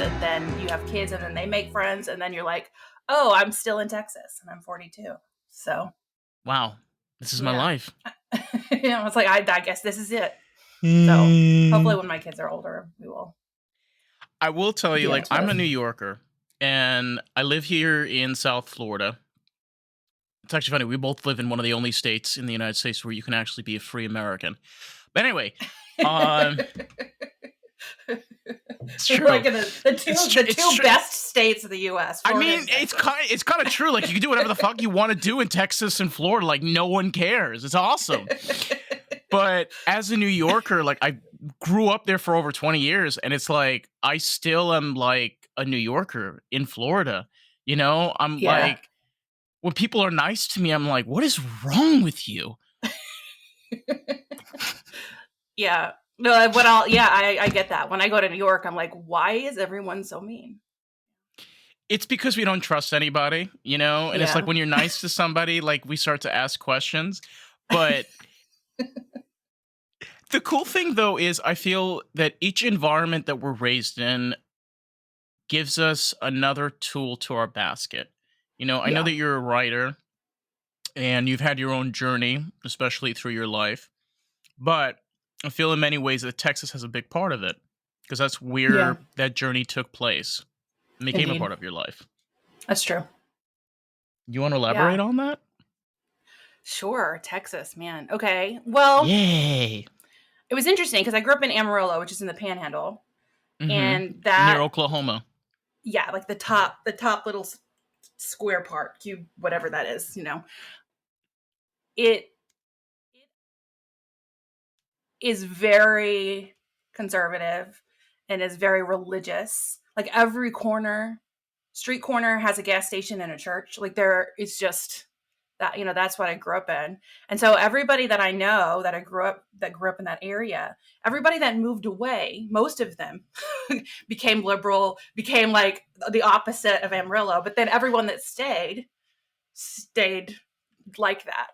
and then you have kids, and then they make friends, and then you're like, oh, I'm still in Texas, and I'm 42. So Wow, this is my yeah, life. it's like I guess this is it. So hopefully, when my kids are older, we will. I will tell you, like, I'm a close. New Yorker, and I live here in South Florida. It's actually funny. We both live in one of the only states in the United States where you can actually be a free American. But anyway, it's true. Like the two best states of the U.S. I mean, it's kind of true. Like, you can do whatever the fuck you want to do in Texas and Florida. Like, no one cares. It's awesome. But as a New Yorker, like, I grew up there for over 20 years, and it's like I still am like a New Yorker in Florida. You know, I'm like, when people are nice to me, I'm like, what is wrong with you? Yeah. No, I get that. When I go to New York, I'm like, why is everyone so mean? It's because we don't trust anybody, you know? And it's like when you're nice to somebody, like, we start to ask questions. But the cool thing, though, is I feel that each environment that we're raised in gives us another tool to our basket. You know, I know that you're a writer and you've had your own journey, especially through your life. But I feel in many ways that Texas has a big part of it because that's where that journey took place and became a part of your life. That's true. You want to elaborate on that? Sure. Texas, man. Okay. Well, yay. It was interesting because I grew up in Amarillo, which is in the Panhandle, and near Oklahoma. Yeah, like the top little square part, cube, whatever that is. You know, it is very conservative and is very religious. Like every street corner has a gas station and a church. Like it's just that, you know, that's what I grew up in. And so everybody that I know that grew up in that area, everybody that moved away, most of them became liberal, became like the opposite of Amarillo. But then everyone that stayed like that.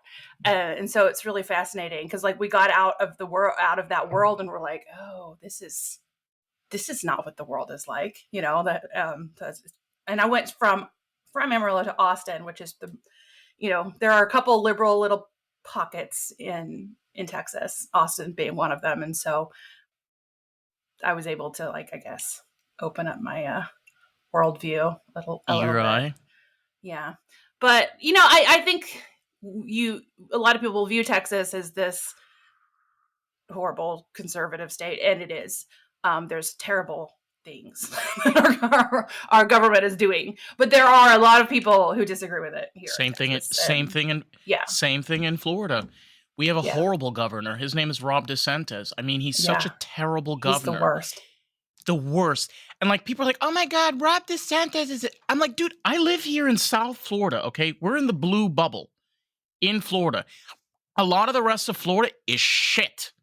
And so it's really fascinating because like we got out of that world and we're like, oh, this is not what the world is like, you know, that and I went from Amarillo to Austin, which is you know, there are a couple liberal little pockets in Texas, Austin being one of them. And so I was able to, like, I guess, open up my worldview a little bit. Yeah. But, you know, I think a lot of people view Texas as this horrible conservative state, and it is. There's terrible things our government is doing, but there are a lot of people who disagree with it here. Same thing in Florida. We have a horrible governor. His name is Ron DeSantis. I mean, he's such a terrible governor. He's the worst. The worst. And like people are like, oh my God, Ron DeSantis is it? I'm like, dude, I live here in South Florida, okay? We're in the blue bubble in Florida. A lot of the rest of Florida is shit.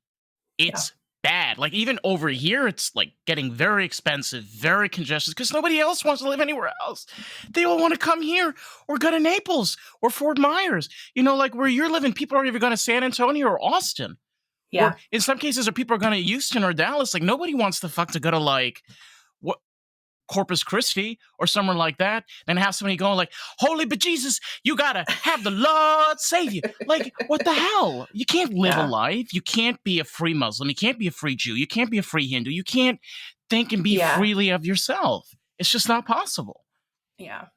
It's bad. Like even over here, it's like getting very expensive, very congested because nobody else wants to live anywhere else. They all want to come here or go to Naples or Fort Myers. You know, like where you're living, people are either going to San Antonio or Austin. Yeah. Or in some cases, people are going to Houston or Dallas. Like nobody wants to go to like what Corpus Christi or somewhere like that and have somebody going like, holy bejesus, you gotta have the Lord save you. Like, what the hell? You can't live a life. You can't be a free Muslim. You can't be a free Jew. You can't be a free Hindu. You can't think and be freely of yourself. It's just not possible. Yeah.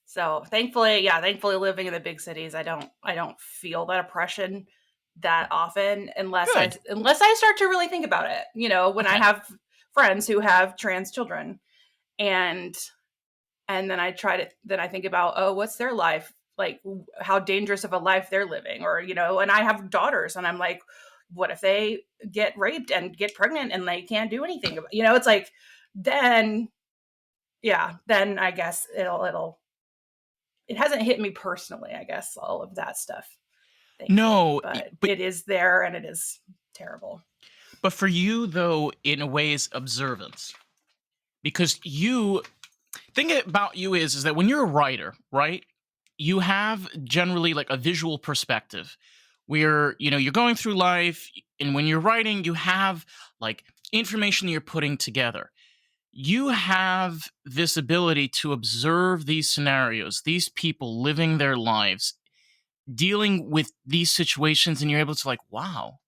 So thankfully living in the big cities, I don't feel that oppression that often unless I start to really think about it. You know, when I have friends who have trans children. And then I think about, oh, what's their life like? How dangerous of a life they're living, or, you know, and I have daughters and I'm like, what if they get raped and get pregnant and they can't do anything about, you know, it's like, then I guess it hasn't hit me personally, I guess, all of that stuff. No, but it is there and it is terrible. But for you though, in a way is observance. Because thing about you is that when you're a writer, right, you have generally like a visual perspective where, you know, you're going through life and when you're writing, you have like information that you're putting together. you have this ability to observe these scenarios, these people living their lives, dealing with these situations, and you're able to like, wow,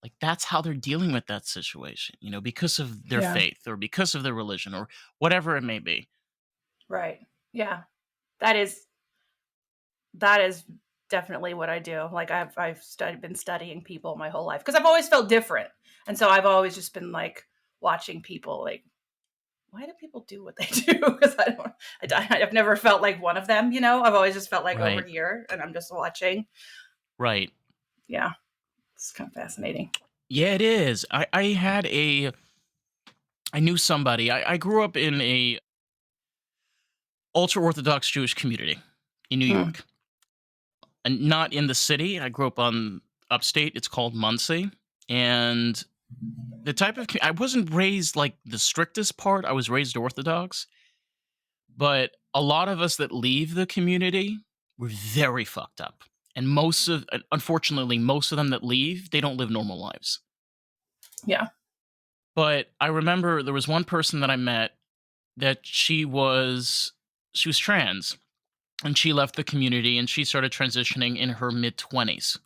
like that's how they're dealing with that situation, because of their Yeah. faith or because of their religion or whatever it may be. Right. Yeah. That is that is definitely what I do. Like been studying people my whole life because I've always felt different, and so I've always just been like watching people. Like, why do people do what they do? Because I've never felt like one of them. I've always just felt like over Right. here, and I'm just watching. Right. Yeah, it's kind of fascinating. Yeah, it is. I knew somebody. I grew up in a ultra Orthodox Jewish community in New Hmm. York. And not in the city. I grew up on upstate. It's called Muncie. And the type of I wasn't raised like the strictest part. I was raised Orthodox, but a lot of us that leave the community were very fucked up. And unfortunately, most of them that leave, they don't live normal lives. Yeah. But I remember there was one person that I met that she was trans, and she left the community and she started transitioning in her mid 20s.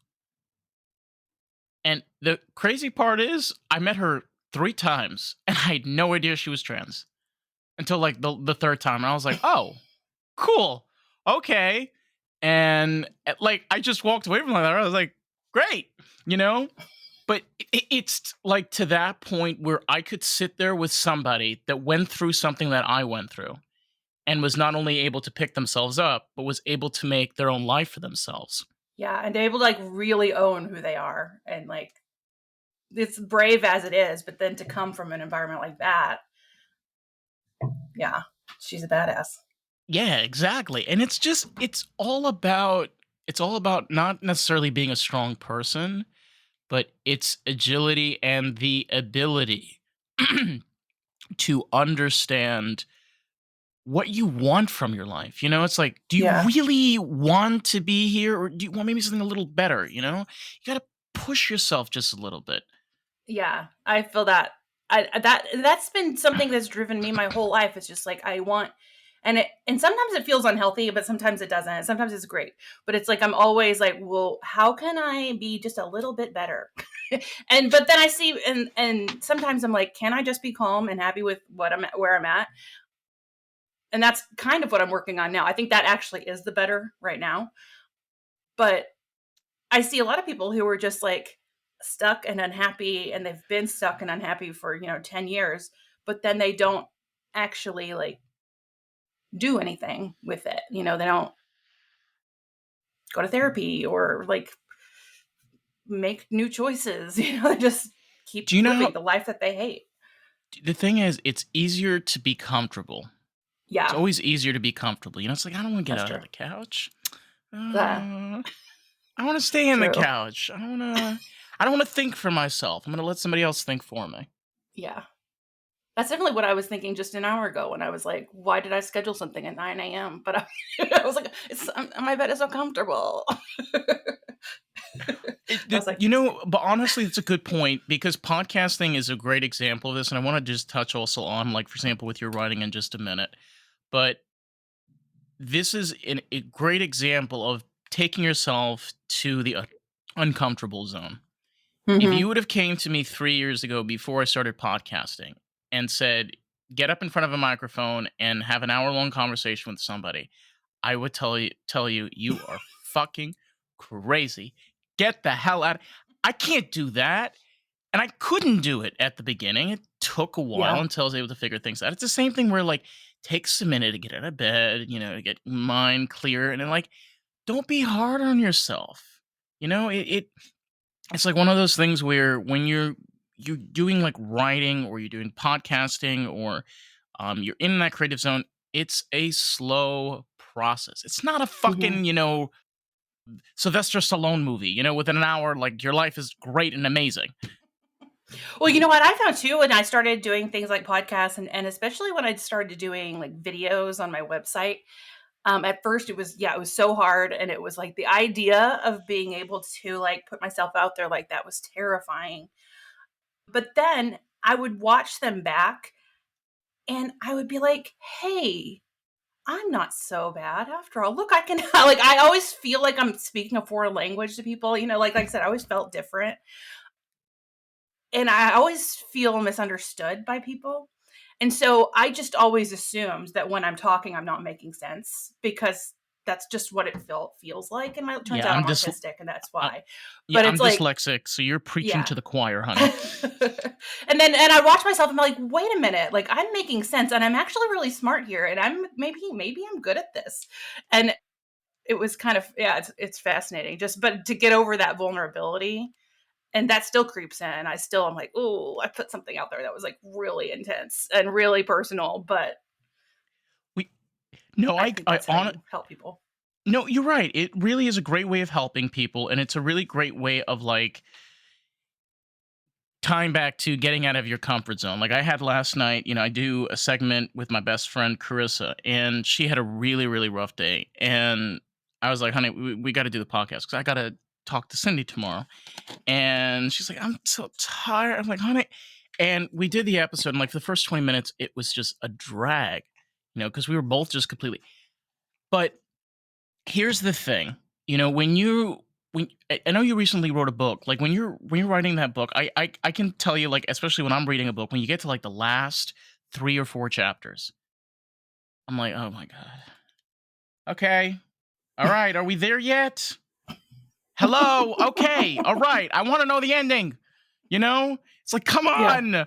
And the crazy part is, I met her 3 times and I had no idea she was trans until like the third time. And I was like, oh, cool. Okay. And like, I just walked away from that. I was like, great, you know? But it's like to that point where I could sit there with somebody that went through something that I went through and was not only able to pick themselves up, but was able to make their own life for themselves. Yeah, and they're able to like really own who they are, and like it's brave as it is, but then to come from an environment like that, yeah, she's a badass. Yeah, exactly. And it's all about not necessarily being a strong person, but it's agility and the ability to understand what you want from your life. It's like, do you Yeah. really want to be here or do you want maybe something a little better, You got to push yourself just a little bit. Yeah, I feel that. That's been something that's driven me my whole life. It's just like I want, and sometimes it feels unhealthy, but sometimes it doesn't. Sometimes it's great, but it's like I'm always like, well, how can I be just a little bit better? But then I see, and sometimes I'm like, can I just be calm and happy with where I'm at? And that's kind of what I'm working on now. I think that actually is the better right now. But I see a lot of people who are just like stuck and unhappy, and they've been stuck and unhappy for, 10 years, but then they don't actually like do anything with it. They don't go to therapy or like make new choices. They just keep Do you know living how the life that they hate. the thing is, it's easier to be comfortable. It's Yeah, always easier to be comfortable. It's like, I don't want to get that's out of true. the couch. Yeah, Uh, I want to stay in the true. couch. I don't want to think for myself. I'm going to let somebody else think for me. Yeah. That's definitely what I was thinking just an hour ago when I was like, why did I schedule something at 9 a.m.? But I was like, my bed is so comfortable. I was like, But honestly, it's a good point because podcasting is a great example of this. And I want to just touch also on, like, for example, with your writing in just a minute. But this is a great example of taking yourself to the uncomfortable zone. If you mm-hmm. would have came to me 3 years ago before I started podcasting and said, get up in front of a microphone and have an hour-long conversation with somebody, I would tell you, you are fucking crazy. Get the hell out. I can't do that. And I couldn't do it at the beginning. It took a while Yeah. until I was able to figure things out. It's the same thing where like takes a minute to get out of bed, to get your mind clear, and then like don't be hard on yourself. It's like one of those things where when you're doing like writing or you're doing podcasting or you're in that creative zone, it's a slow process. It's not a Mm-hmm. fucking, Sylvester Stallone movie, within an hour, like your life is great and amazing. Well, you know what I found too when I started doing things like podcasts, and especially when I started doing like videos on my website. At first it was so hard, and it was like the idea of being able to like put myself out there like that was terrifying. But then I would watch them back, And I would be like, hey, I'm not so bad after all. Look, I can like I always feel like I'm speaking a foreign language to people, like I said, I always felt different. And I always feel misunderstood by people. And so I just always assumed that when I'm talking, I'm not making sense because that's just what it feels like. And it turns Yeah, out I'm autistic, and that's uh, why. yeah, But I'm it's like, dyslexic, so you're preaching yeah. to the choir, honey. And I watch myself and I'm like, wait a minute, like I'm making sense and I'm actually really smart here and I'm maybe I'm good at this. And it was kind of, yeah, it's fascinating just, but to get over that vulnerability, and that still creeps in. I'm like, oh, I put something out there that was like really intense and really personal, but We no, I think I that's how on you help people. no, you're right. It really is a great way of helping people, and it's a really great way of like tying back to getting out of your comfort zone. Like I had last night, I do a segment with my best friend Carissa, and she had a really, really rough day. And I was like, honey, we got to do the podcast because I got to talk to Cindy tomorrow. And she's like, I'm so tired. I'm like, honey. And we did the episode, and like for the first 20 minutes, it was just a drag, because we were both just completely. But here's the thing, when I know you recently wrote a book, like when you're writing that book, I can tell you, like, especially when I'm reading a book, when you get to like the last 3 or 4 chapters, I'm like, oh my god, okay, all right, are we there yet? Hello, okay, all right, I want to know the ending. It's like, come Yeah. on.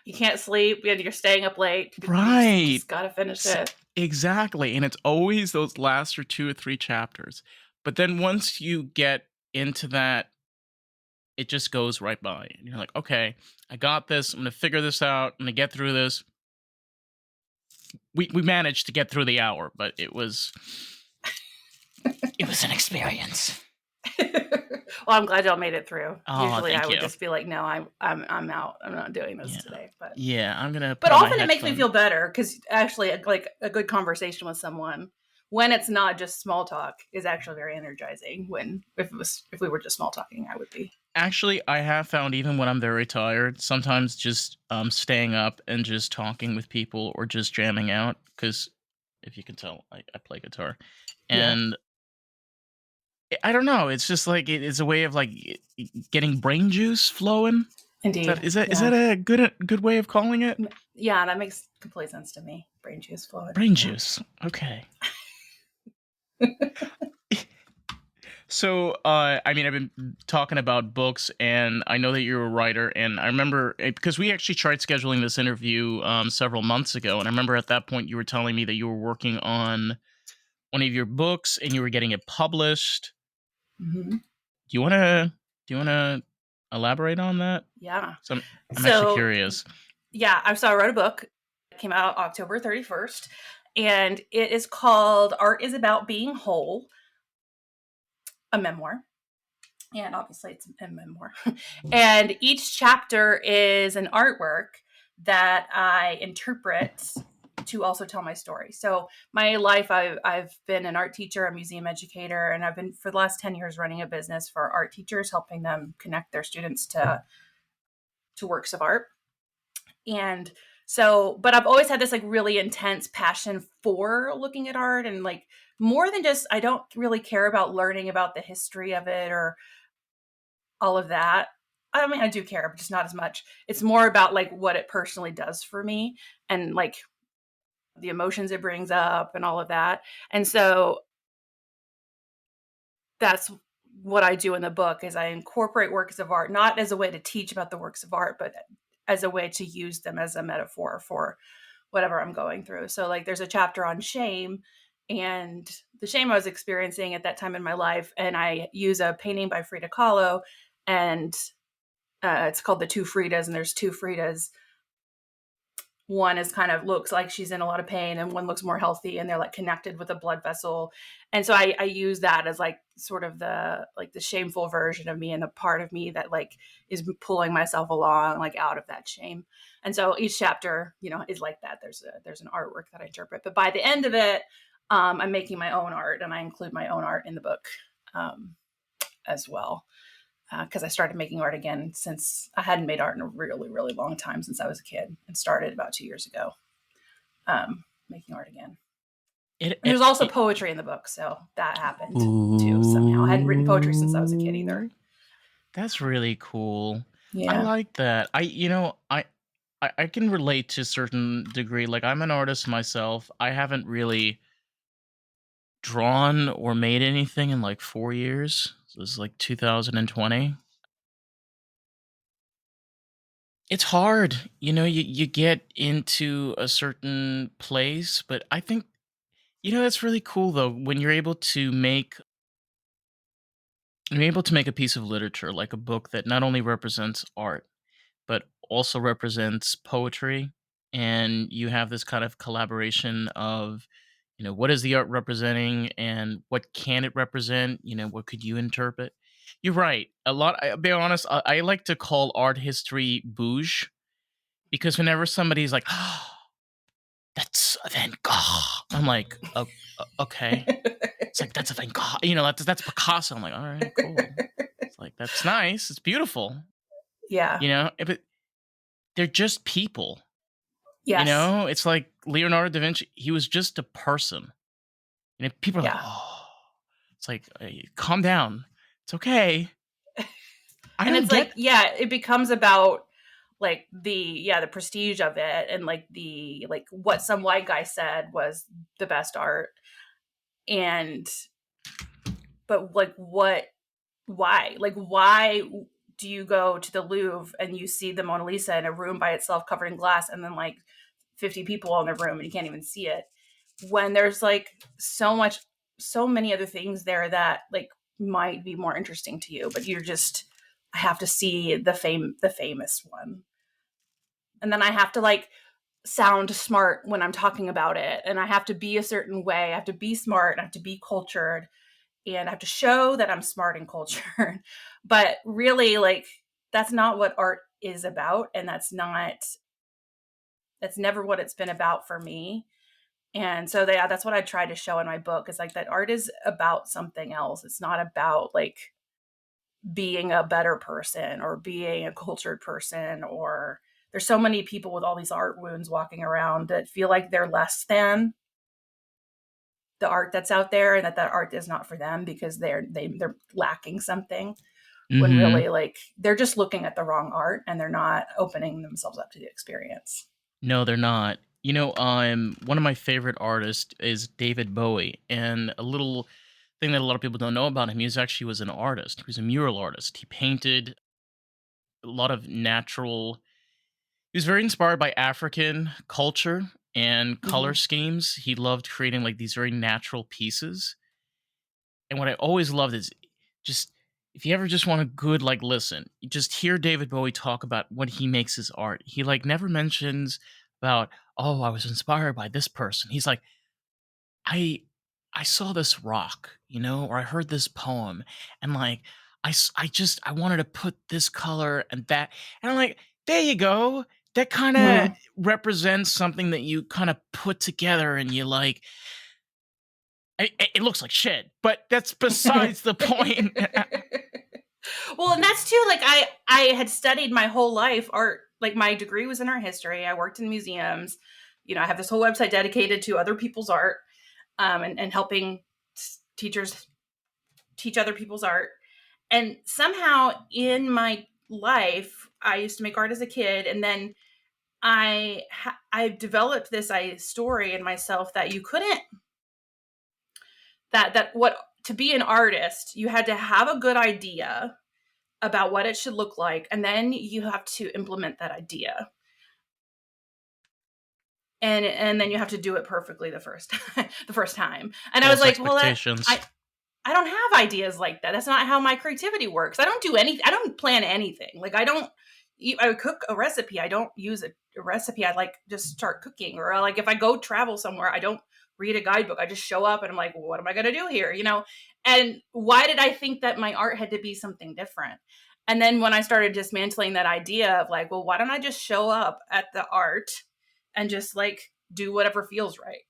You can't sleep and you're staying up late. You Right. just got to finish it. Exactly. And it's always those last or 2 or 3 chapters. But then once you get into that, it just goes right by. And you're like, okay, I got this. I'm going to figure this out. I'm going to get through this. We managed to get through the hour, but it was an experience. Well, I'm glad y'all made it through. Oh, Usually I thank would you. just be like, no, I'm out. I'm not doing this Yeah. today. Yeah, I'm going to But put on my often it makes me headphones. feel better because actually, like a good conversation with someone, when it's not just small talk, is actually very energizing. If we were just small talking, I would be. Actually, I have found even when I'm very tired, sometimes just staying up and just talking with people or just jamming out, because if you can tell, I play guitar. Yeah, And I don't know, it's just like it's a way of like getting brain juice flowing. Is indeed. that is that is Yeah, that a good way of calling it? yeah, that makes complete sense to me. Brain juice flowing. Brain Yeah. juice. Okay. So, I mean, I've been talking about books, and I know that you're a writer, and I remember because we actually tried scheduling this interview several months ago, and I remember at that point you were telling me that you were working on one of your books and you were getting it published. Hmm. Do you want to elaborate on that? Yeah. So I'm actually So curious. yeah, I wrote a book. It came out October 31st, and it is called "Art is About Being Whole," a memoir. And obviously it's a memoir. And each chapter is an artwork that I interpret to also tell my story. So my life, I've been an art teacher, a museum educator, and I've been for the last 10 years running a business for art teachers, helping them connect their students to works of art. And so, but I've always had this like really intense passion for looking at art, and like more than just, I don't really care about learning about the history of it or all of that. I mean, I do care, but just not as much. It's more about like what it personally does for me and like the emotions it brings up and all of that. And so that's what I do in the book is I incorporate works of art, not as a way to teach about the works of art, but as a way to use them as a metaphor for whatever I'm going through. So like there's a chapter on shame and the shame I was experiencing at that time in my life. And I use a painting by Frida Kahlo, and it's called The Two Fridas, and there's two Fridas. One is kind of looks like she's in a lot of pain, and one looks more healthy, and they're like connected with a blood vessel. And so I use that as like sort of the shameful version of me, and the part of me that like is pulling myself along like out of that shame. And so each chapter, is like that. There's an artwork that I interpret, but by the end of it, I'm making my own art, and I include my own art in the book as well. because I started making art again since I hadn't made art in a really, really long time since I was a kid, and started about 2 years ago making art again. It, There's it, also it poetry in the book, so that happened too somehow. I hadn't written poetry since I was a kid either. Ooh, that's really cool. I Yeah. like that. I can relate to a certain degree. Like I'm an artist myself. I haven't really drawn or made anything in like 4 years. So this is like 2020. It's hard, you get into a certain place, but I think that's really cool though when you're able to make a piece of literature, like a book that not only represents art, but also represents poetry. And you have this kind of collaboration of, what is the art representing and what can it represent? What could you interpret? You're right. I'll be honest, I like to call art history bouge because whenever somebody's like, oh, that's a Van Gogh, I'm like, oh, okay. It's like, that's a Van Gogh, that's Picasso. I'm like, all right, cool. It's like, that's nice. It's beautiful, Yeah. but they're just people. Yes. It's like Leonardo da Vinci. He was just a person. People are like, Yeah. oh, it's like, calm down. It's okay. I And don't it's like, get. yeah, it becomes about like the prestige of it, and like what some white guy said was the best art. And but like why do you go to the Louvre and you see the Mona Lisa in a room by itself covered in glass, and then like 50 people in the room and you can't even see it, when there's like so many other things there that like might be more interesting to you, but I have to see the famous one. And then I have to like sound smart when I'm talking about it, and I have to be a certain way. I have to be smart, I have to be cultured, and I have to show that I'm smart and cultured. But really, like, that's not what art is about, and that's never what it's been about for me. And so that's what I try to show in my book, is like that art is about something else. It's not about like being a better person or being a cultured person. Or there's so many people with all these art wounds walking around that feel like they're less than the art that's out there, and that art is not for them because they're lacking something, when Mm-hmm. really like they're just looking at the wrong art and they're not opening themselves up to the experience. No, they're not. One of my favorite artists is David Bowie, and a little thing that a lot of people don't know about him, he was an artist. He was a mural artist. He painted a lot of natural. He was very inspired by African culture and color Mm-hmm. schemes. He loved creating like these very natural pieces. And what I always loved is just if you ever just want a good like listen, you just hear David Bowie talk about when he makes his art. He like never mentions about, oh, I was inspired by this person. He's like, I I saw this rock, or I heard this poem, and like I wanted to put this color and that, and I'm like, there you go. That kind of Mm. represents something that you kind of put together, and you like. It looks like shit, but that's besides the point. Well, and that's too, like, I had studied my whole life art. Like, my degree was in art history. I worked in museums. I have this whole website dedicated to other people's art, and helping teachers teach other people's art. And somehow in my life, I used to make art as a kid, and then I developed this story in myself that you couldn't that what to be an artist, you had to have a good idea about what it should look like, and then you have to implement that idea, and then you have to do it perfectly the first time. And I was False like, well, expectations. I don't have ideas like that. That's not how my creativity works. I don't plan anything. Like, I cook a recipe. I don't use a recipe. I like just start cooking. Or like if I go travel somewhere, I don't read a guidebook. I just show up and I'm like, well, what am I going to do here? And why did I think that my art had to be something different? And then when I started dismantling that idea of like, well, why don't I just show up at the art and just like do whatever feels right?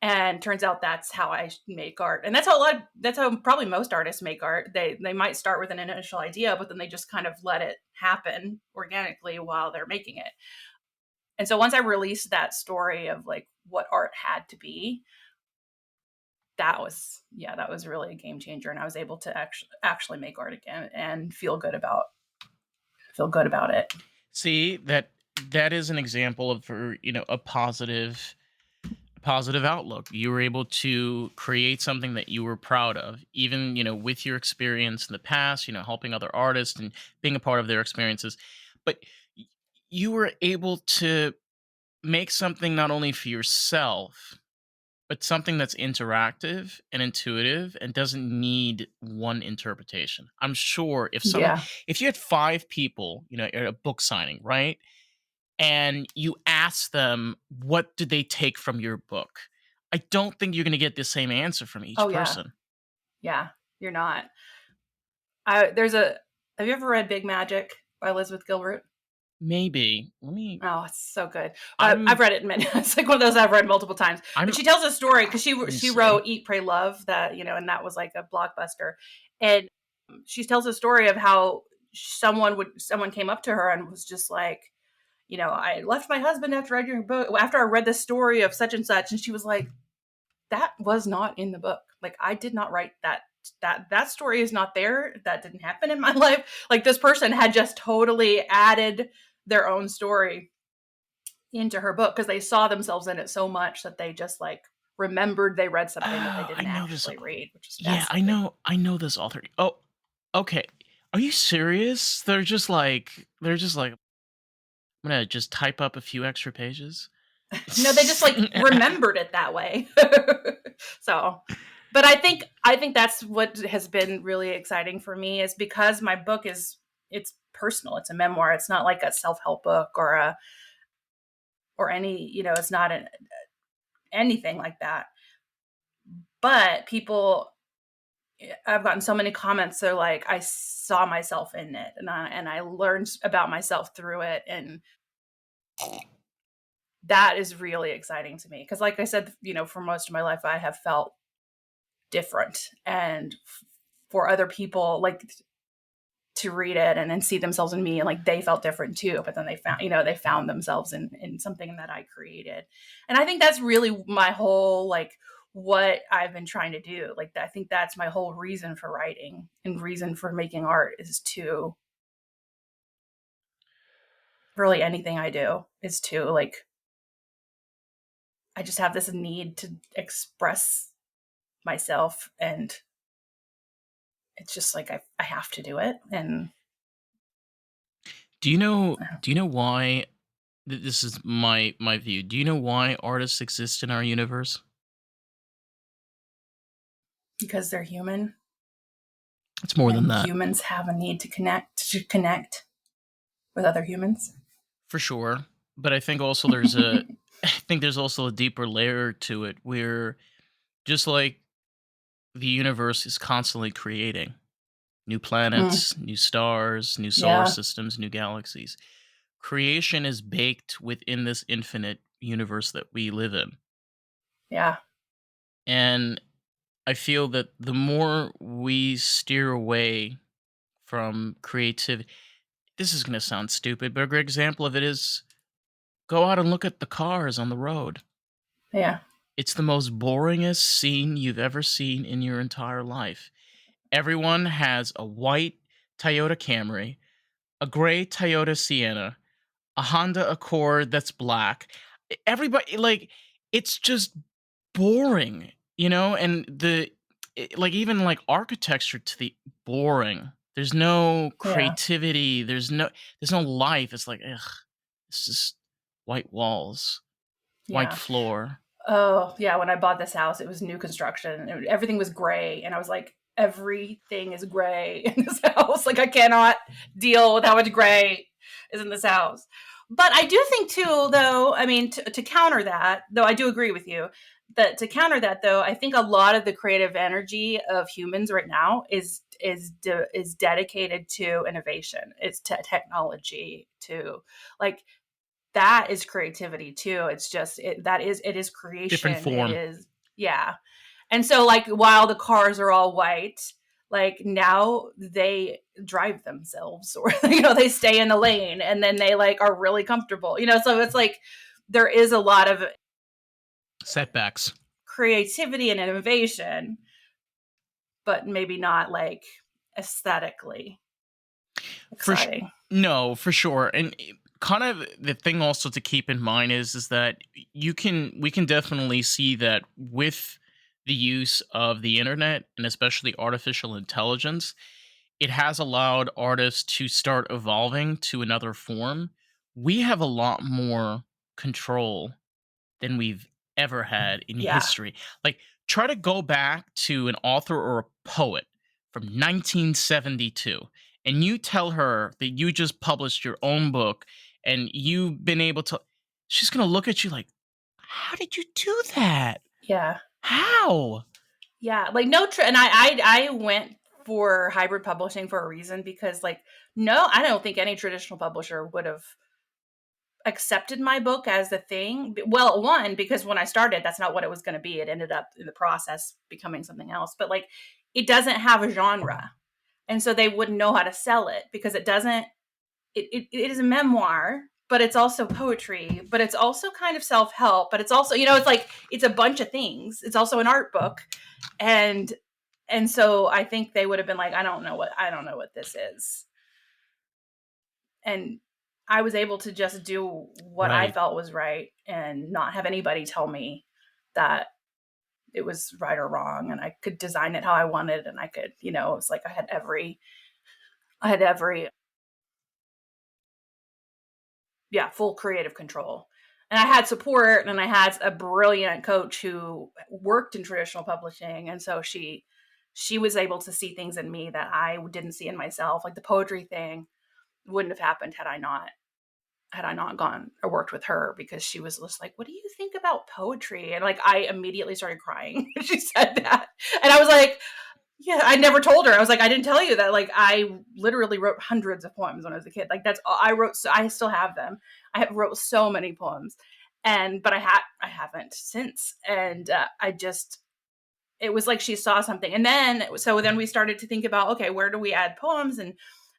And turns out that's how I make art. And that's how probably most artists make art. They might start with an initial idea, but then they just kind of let it happen organically while they're making it. And so once I released that story of like what art had to be, that was really a game changer. And I was able to actually make art again and feel good about it. See, that is an example of, for a positive outlook. You were able to create something that you were proud of, even with your experience in the past, helping other artists and being a part of their experiences. But you were able to make something not only for yourself, but something that's interactive and intuitive and doesn't need one interpretation. I'm sure Yeah. if you had five people, at a book signing, right? And you ask them, what did they take from your book? I don't think you're going to get the same answer from each Oh yeah. person. Yeah. You're not. Have you ever read Big Magic by Elizabeth Gilbert? Maybe. Let me. Oh, it's so good. I've I'm. read it many. It's like one of those I've read multiple times. But I'm. she tells a story because Let me she see. wrote Eat, Pray, Love, that and that was like a blockbuster. And she tells a story of how someone came up to her and was just like, I left my husband after I read your book, after I read the story of such and such, and she was like, that was not in the book. Like, I did not write that. That story is not there. That didn't happen in my life. Like, this person had just totally added their own story into her book because they saw themselves in it so much that they just like remembered they read something that they Oh, I didn't know this. actually read, which is Yeah, I fascinating. know. I know this author. Oh, okay. Are you serious? They're just like, I'm gonna just type up a few extra pages. No, they just like remembered it that way. So, but I think that's what has been really exciting for me is because my book it's personal. It's a memoir. It's not like a self-help book or any, it's not anything like that. But I've gotten so many comments. They're like, I saw myself in it, and I learned about myself through it, and that is really exciting to me because, like I said, for most of my life, I have felt different, and for other people, like to read it and then see themselves in me, and like they felt different too, but then they found themselves in something that I created, and I think that's really my whole like what I've been trying to do. Like I think that's my whole reason for writing and reason for making art is to really anything I do is to like I just have this need to express myself, and it's just like I have to do it. And Do you know? Do you know why? This is my view. Do you know why artists exist in our universe? because they're human It's more than and that, humans have a need to connect with other humans. for sure. But I think also there's a, I think there's also a deeper layer to it where, just like the universe is constantly creating new Mm, planets, new stars, new solar yeah, systems, new galaxies. Creation is baked within this infinite universe that we live in. yeah, And I feel that the more we steer away from creativity, this is going to sound stupid, but a great example of it is go out and look at the cars on the road. yeah, It's the most boringest scene you've ever seen in your entire life. Everyone has a white Toyota Camry, a gray Toyota Sienna, a Honda Accord that's black. Everybody, like, it's just boring, and like, even like architecture to the boring. There's no yeah, creativity. There's no life. It's like, ugh, it's just white walls, white yeah. floor. Oh, yeah. When I bought this house, it was new construction. And everything was gray, and I was like, everything is gray in this house. Like I cannot deal with how much gray is in this house. But I do think too, though. I mean, to counter that, though, I do agree with you that to counter that, though, I think a lot of the creative energy of humans right now is dedicated to innovation. It's to technology, to like that is creativity too. It's just it is Different creation. It form. is Yeah. And so like while the cars are all white, like now they drive themselves or they stay in the lane and then they like are really comfortable. So it's like there is a lot of Setbacks. creativity and innovation, but maybe not like aesthetically exciting. No, for sure. And kind of the thing also to keep in mind is that we can definitely see that with the use of the internet and especially artificial intelligence, it has allowed artists to start evolving to another form. We have a lot more control than we've ever had in Yeah. history. Like, try to go back to an author or a poet from 1972, and you tell her that you just published your own book and you've been able to, she's going to look at you like, how did you do that? Yeah. How? Yeah. Like and I went for hybrid publishing for a reason because like, no, I don't think any traditional publisher would have accepted my book as the thing. Well, one, because when I started, that's not what it was going to be. It ended up in the process becoming something else. But like, it doesn't have a genre, and so they wouldn't know how to sell it because it doesn't. It is a memoir, but it's also poetry, but it's also kind of self help, but it's also it's like it's a bunch of things. It's also an art book, and so I think they would have been like, I don't know what this is. And I was able to just do what I Right. felt was right and not have anybody tell me that it was right or wrong. And I could design it how I wanted. And I could, it was like I had every, full creative control. And I had support and I had a brilliant coach who worked in traditional publishing. And so she was able to see things in me that I didn't see in myself. Like the poetry thing wouldn't have happened had I not gone or worked with her, because she was just like, what do you think about poetry? And like, I immediately started crying when she said that. And I was like, yeah, I never told her. I was like, I didn't tell you that. Like, I literally wrote hundreds of poems when I was a kid. Like that's all I wrote. So I still have them. I have wrote so many poems but I haven't since. And it was like she saw something. And then we started to think about, okay, where do we add poems? And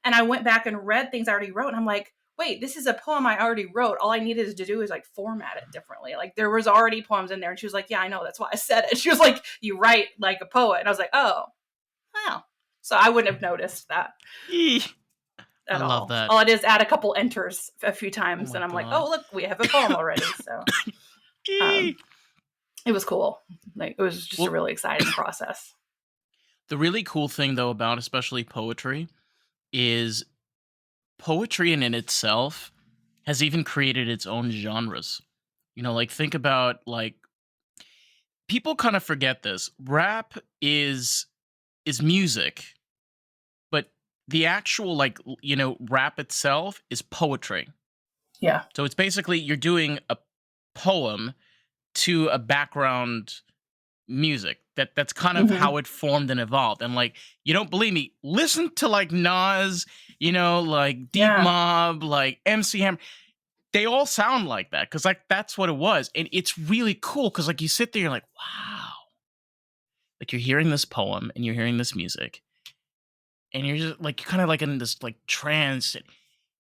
I went back and read things I already wrote. And I'm like, wait, this is a poem I already wrote. All I needed to do is like format it differently. Like there was already poems in there. And she was like, yeah, I know. That's why I said it. She was like, you write like a poet. And I was like, oh, wow. So I wouldn't have noticed that I at love all. that. All it is, add a couple enters a few Oh times. my And I'm like, God. oh, look, we have a poem already. So it was cool. Like it was just a Well, really exciting process. the really cool thing, though, about especially poetry is poetry in itself has even created its own genres. Like think about like people kind of forget this. Rap is music, but the actual rap itself is poetry. Yeah. So it's basically you're doing a poem to a background music. That's kind of Mm-hmm. how it formed and evolved. And like, you don't believe me, listen to like Nas, like Deep Yeah. Mob, like MC Hammer. They all sound like that because like that's what it was. And it's really cool because like you sit there, you're like, wow. Like you're hearing this poem and you're hearing this music. And you're just like kind of like in this like trance.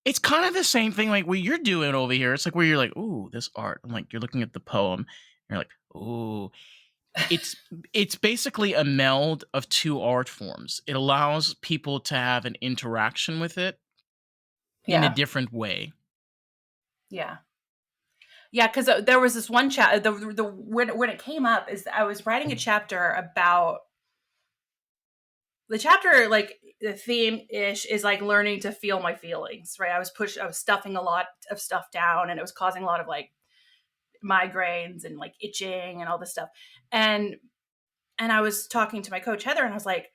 It's kind of the same thing like what you're doing over here. It's like where you're like, ooh, this art. I'm like, you're looking at the poem. And you're like, ooh. It's basically a meld of two art forms. It allows people to have an interaction with it in a Yeah. different way. Yeah. Yeah. Because there was this one when it came up is I was writing a chapter about the chapter, like the theme ish is like learning to feel my feelings, right? I was stuffing a lot of stuff down and it was causing a lot of like migraines and like itching and all this stuff. And I was talking to my coach Heather and I was like,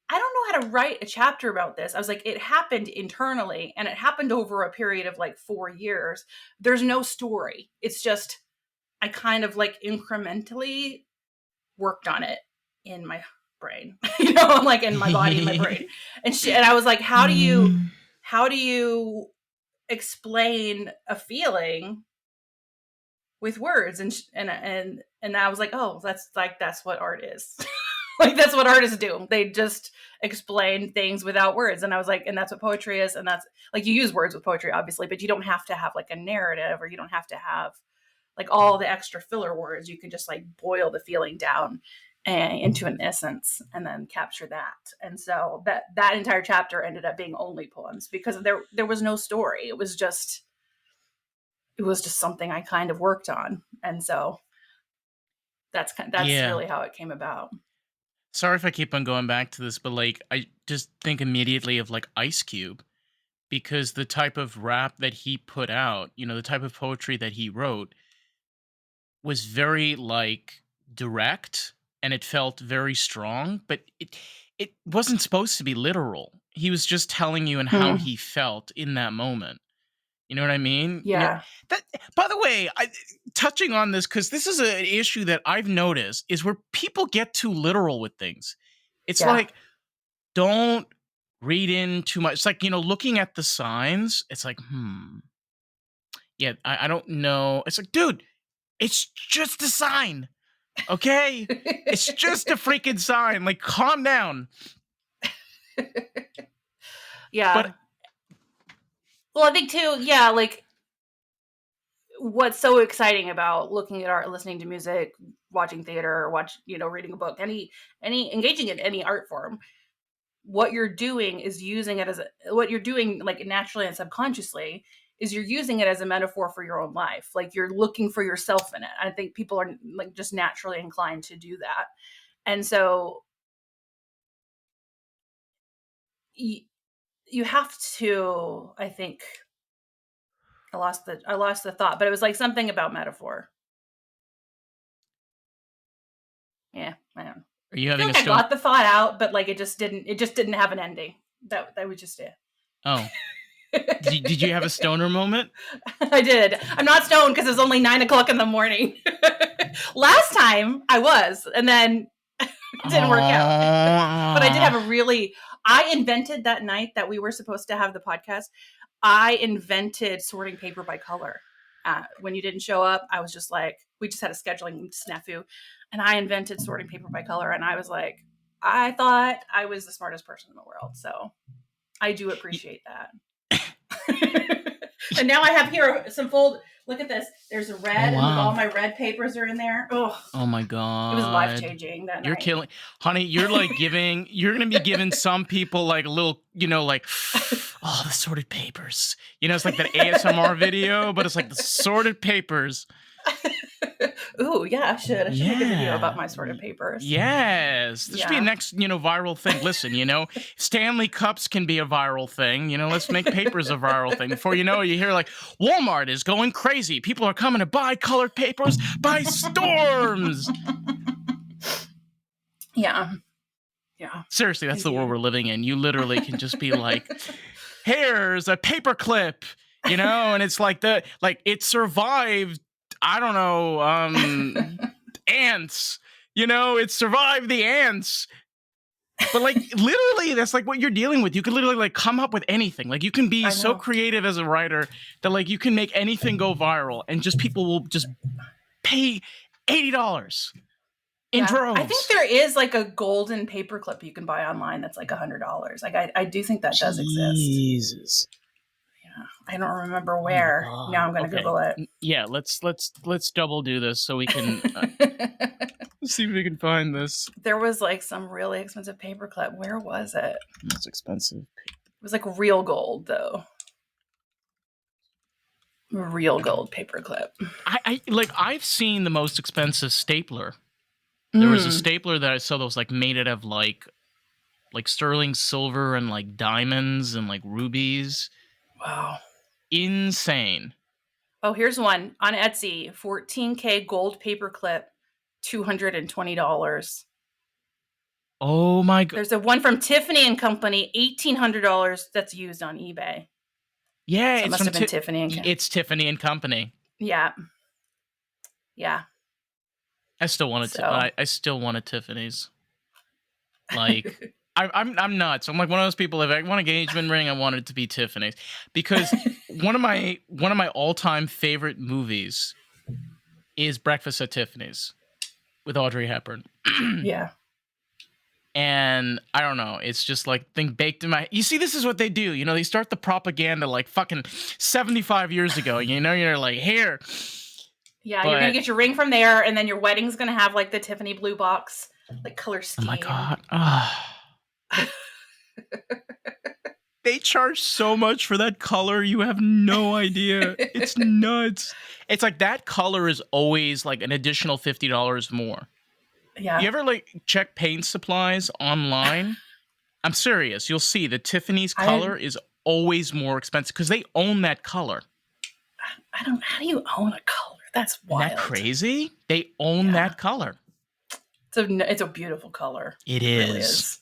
I don't know how to write a chapter about this. I was like, it happened internally and it happened over a period of like 4 years. There's no story. It's just I kind of like incrementally worked on it in my brain, I'm like in my body, in my brain. And I was like, how do you explain a feeling with words, and I was like, oh, that's what art is. Like, that's what artists do. They just explain things without words. And I was like, and that's what poetry is. And that's like, you use words with poetry, obviously, but you don't have to have like a narrative, or you don't have to have like all the extra filler words. You can just like boil the feeling down into an essence and then capture that. And so that entire chapter ended up being only poems, because there was no story. It was just something I kind of worked on. And so that's Yeah. really how it came about. Sorry if I keep on going back to this, but like I just think immediately of like Ice Cube, because the type of rap that he put out, the type of poetry that he wrote was very like direct, and it felt very strong, but it wasn't supposed to be literal. He was just telling you and how he felt in that moment. You know what I mean? Yeah. That, by the way, touching on this, because this is an issue that I've noticed, is where people get too literal with things. It's like, don't read in too much. It's like, looking at the signs, it's like, yeah, I don't know. It's like, dude, it's just a sign, okay? It's just a freaking sign. Like, calm down. Yeah. But well, I think too, yeah, like what's so exciting about looking at art, listening to music, watching theater, reading a book, any engaging in any art form, what you're doing is using it what you're doing like naturally and subconsciously is you're using it as a metaphor for your own life. Like, you're looking for yourself in it. I think people are like just naturally inclined to do that. And so you have to, I think, I lost the thought, but it was like something about metaphor. Yeah, I don't know. are you I feel having a like I stone? got the thought out, but like it just didn't have an ending. That was just it. Oh, did you have a stoner moment? I did. I'm not stoned because it's only 9:00 in the morning. Last time I was, and then it didn't work out. But I did have I invented that night that we were supposed to have the podcast. I invented sorting paper by color. When you didn't show up, I was just like, we just had a scheduling snafu, and I invented sorting paper by color. And I was like, I thought I was the smartest person in the world. So I do appreciate that. And now I have here some look at this. There's a red, and all my red papers are in there. Oh my God. It was life-changing that You're night. killing, honey, you're like you're going to be giving some people like a little, like, oh, the sorted papers. It's like that ASMR video, but it's like the sorted papers. Ooh, yeah, I should make a video about my sorted papers. Yes. This should be a next, viral thing. Listen, Stanley Cups can be a viral thing. Let's make papers a viral thing. Before you know it, you hear like Walmart is going crazy. People are coming to buy colored papers by storms. Yeah. Yeah. Seriously, that's the world we're living in. You literally can just be like, here's a paper clip, and it's like it survived, I don't know, ants, it survived the ants. But like literally, that's like what you're dealing with. You can literally like come up with anything. Like, you can be so creative as a writer that like you can make anything go viral, and just people will just pay $80 in droves. I think there is like a golden paperclip you can buy online that's like $100. Like, I do think that does exist. Jesus. Yeah, I don't remember where. Now I'm going to Google it. Yeah, let's double do this so we can see if we can find this. There was like some really expensive paperclip. Where was it? It's expensive. It was like real gold though. Real gold paperclip. I've seen the most expensive stapler. There was a stapler that I saw that was like made out of like sterling silver and like diamonds and like rubies. Wow. Insane. Oh, here's one on Etsy. 14K gold paperclip, $220. Oh my God. There's a one from Tiffany and Company, $1,800 that's used on eBay. Yeah, so it must have been Tiffany and Company. It's Tiffany and Company. Yeah. Yeah. I still want I still want a Tiffany's. Like, I'm nuts. I'm like one of those people. If I want an engagement ring, I want it to be Tiffany's, because one of my all-time favorite movies is Breakfast at Tiffany's with Audrey Hepburn. Yeah. And I don't know, it's just like thing baked in my. You see, this is what they do. You know, they start the propaganda like fucking 75 years ago. You know, you're like, here. Yeah, But, you're gonna get your ring from there, and then your wedding's gonna have like the Tiffany blue box, like color scheme. oh my god. They charge so much for that color. You have no idea. It's nuts. It's like that color is always like an additional $50 more. Yeah. You ever like check paint supplies online? I'm serious. You'll see the Tiffany's color is always more expensive because they own that color. How do you own a color? That's wild. Isn't that crazy? They own that color. It's a beautiful color. It really is. is.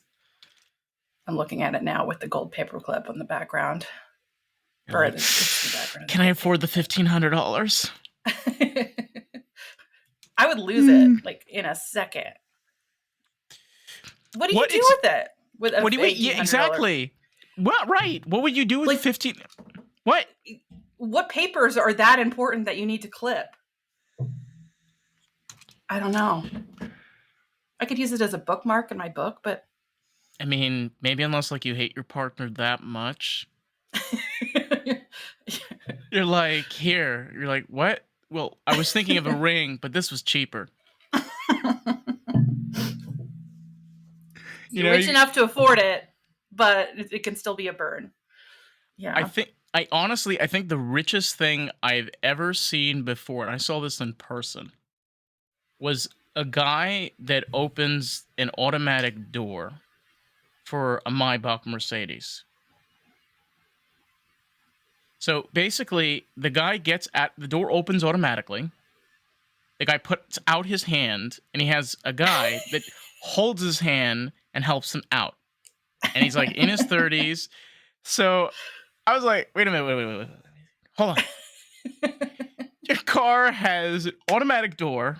I'm looking at it now with the gold paperclip on the background. Like, it's the background. Can I afford the $1,500? I would lose it like in a second. What do you do with it? What do you? Yeah, exactly. Well, right. What would you do with like 15? What? What papers are that important that you need to clip? I don't know. I could use it as a bookmark in my book, but I mean, maybe unless like you hate your partner that much. You're like, here. You're like, what? Well, I was thinking of a ring, but this was cheaper. You're rich enough to afford it, but it can still be a burn. Yeah. I honestly think the richest thing I've ever seen before, and I saw this in person, was a guy that opens an automatic door for a Maybach Mercedes. So basically, the guy the door opens automatically. The guy puts out his hand, and he has a guy that holds his hand and helps him out. And he's like in his 30s. So I was like, wait a minute, wait. Hold on. Your car has an automatic door,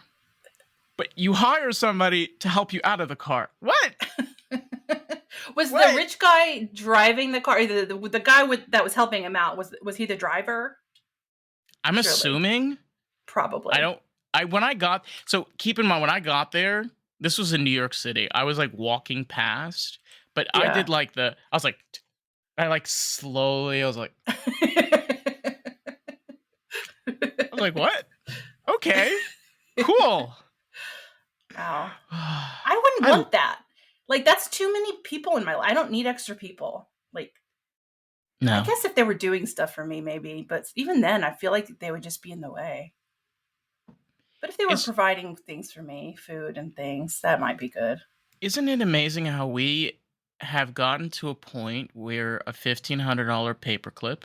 but you hire somebody to help you out of the car. What? Was the rich guy driving the car? The guy that was helping him out, was he the driver? I'm assuming. Probably. Keep in mind, when I got there, this was in New York City. I was like walking past, but I did like slowly, I was like, what? Okay, cool. Wow. I wouldn't want that. Like, that's too many people in my life. I don't need extra people. Like, no. I guess if they were doing stuff for me, maybe. But even then, I feel like they would just be in the way. But if they were providing things for me, food and things, that might be good. Isn't it amazing how we have gotten to a point where a $1,500 paperclip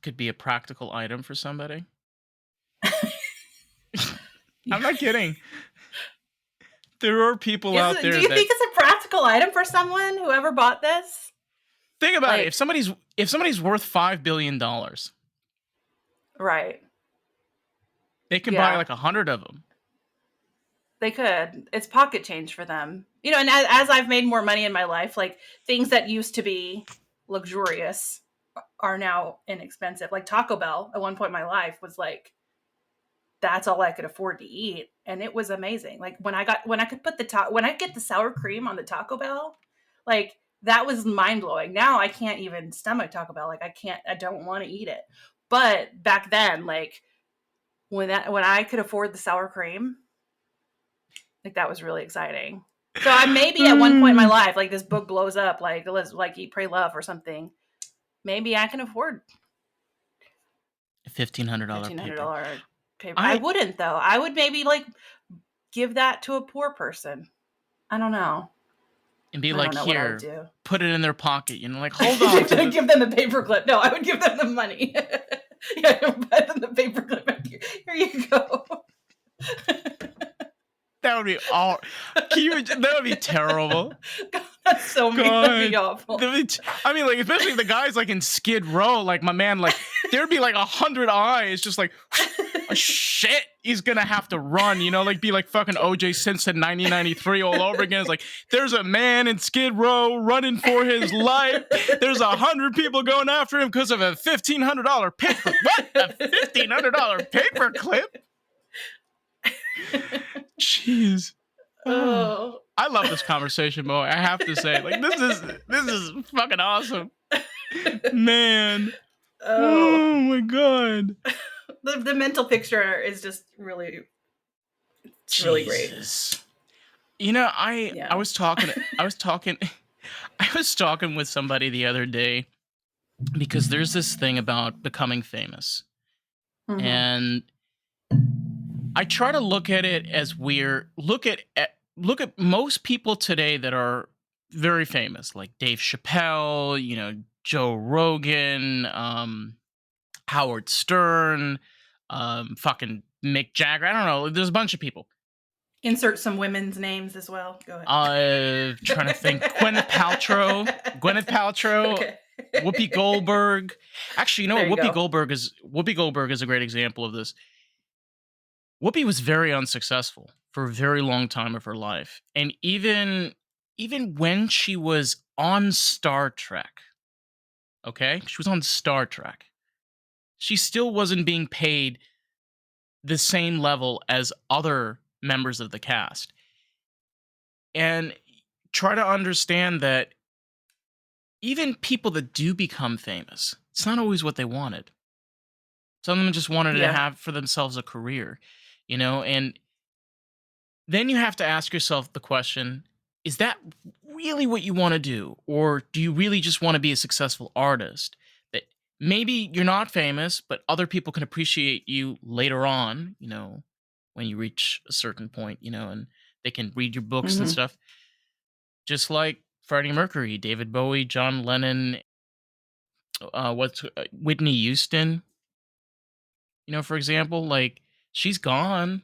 could be a practical item for somebody? I'm not kidding. There are people out there. Do you think it's a practical item for someone who ever bought this? Think about it. If somebody's worth $5 billion, right? They could buy like 100 of them. They could. It's pocket change for them, you know. And as I've made more money in my life, like things that used to be luxurious are now inexpensive. Like Taco Bell, at one point in my life, was like, that's all I could afford to eat. And it was amazing. Like when I get the sour cream on the Taco Bell, like that was mind blowing. Now I can't even stomach Taco Bell. Like I don't want to eat it. But back then, like when I could afford the sour cream, like that was really exciting. So I maybe at one point in my life, like this book blows up, like Eat, Pray, Love or something. Maybe I can afford a $1,500 paper. I wouldn't though. I would maybe like give that to a poor person. I don't know. And be like, here, put it in their pocket. You know, like hold on. Give them the paperclip. No, I would give them the money. Yeah, buy them the paperclip. Here you go. That would be all. That would be terrible. God, that's so mean. That'd be awful. I mean, like, especially if the guy's like in Skid Row, like my man, like there'd be like 100 eyes, just like, oh, shit, he's gonna have to run, you know, like be like fucking O.J. Simpson 1993 all over again. It's like there's a man in Skid Row running for his life. There's 100 people going after him because of a $1,500 paper. What? A $1,500 $1,500 paperclip. Jeez. Oh, Oh. I love this conversation, boy. I have to say, like, this is fucking awesome, man. Oh. Oh my god. The mental picture is just really, it's really great. Jesus. You know, I Yeah. was talking I was talking I was talking with somebody the other day because there's this thing about becoming famous. Mm-hmm. And I try to look at it as we're look at most people today that are very famous, like Dave Chappelle, you know, Joe Rogan, Howard Stern, fucking Mick Jagger. I don't know. There's a bunch of people. Insert some women's names as well. Go Trying to think. Gwyneth Paltrow, Okay. Whoopi Goldberg. Actually, you know There what? you go. Whoopi Goldberg is a great example of this. Whoopi was very unsuccessful for a very long time of her life, and even when she was on Star Trek, okay, she was on Star Trek. She still wasn't being paid the same level as other members of the cast. And try to understand that even people that do become famous, it's not always what they wanted. Some of them just wanted to Yeah. have for themselves a career, you know? And then you have to ask yourself the question, is that really what you want to do? Or do you really just want to be a successful artist? That maybe you're not famous, but other people can appreciate you later on, you know, when you reach a certain point, you know, and they can read your books and Mm-hmm. stuff. Just like Freddie Mercury, David Bowie, John Lennon, Whitney Houston, you know, for example, like she's gone,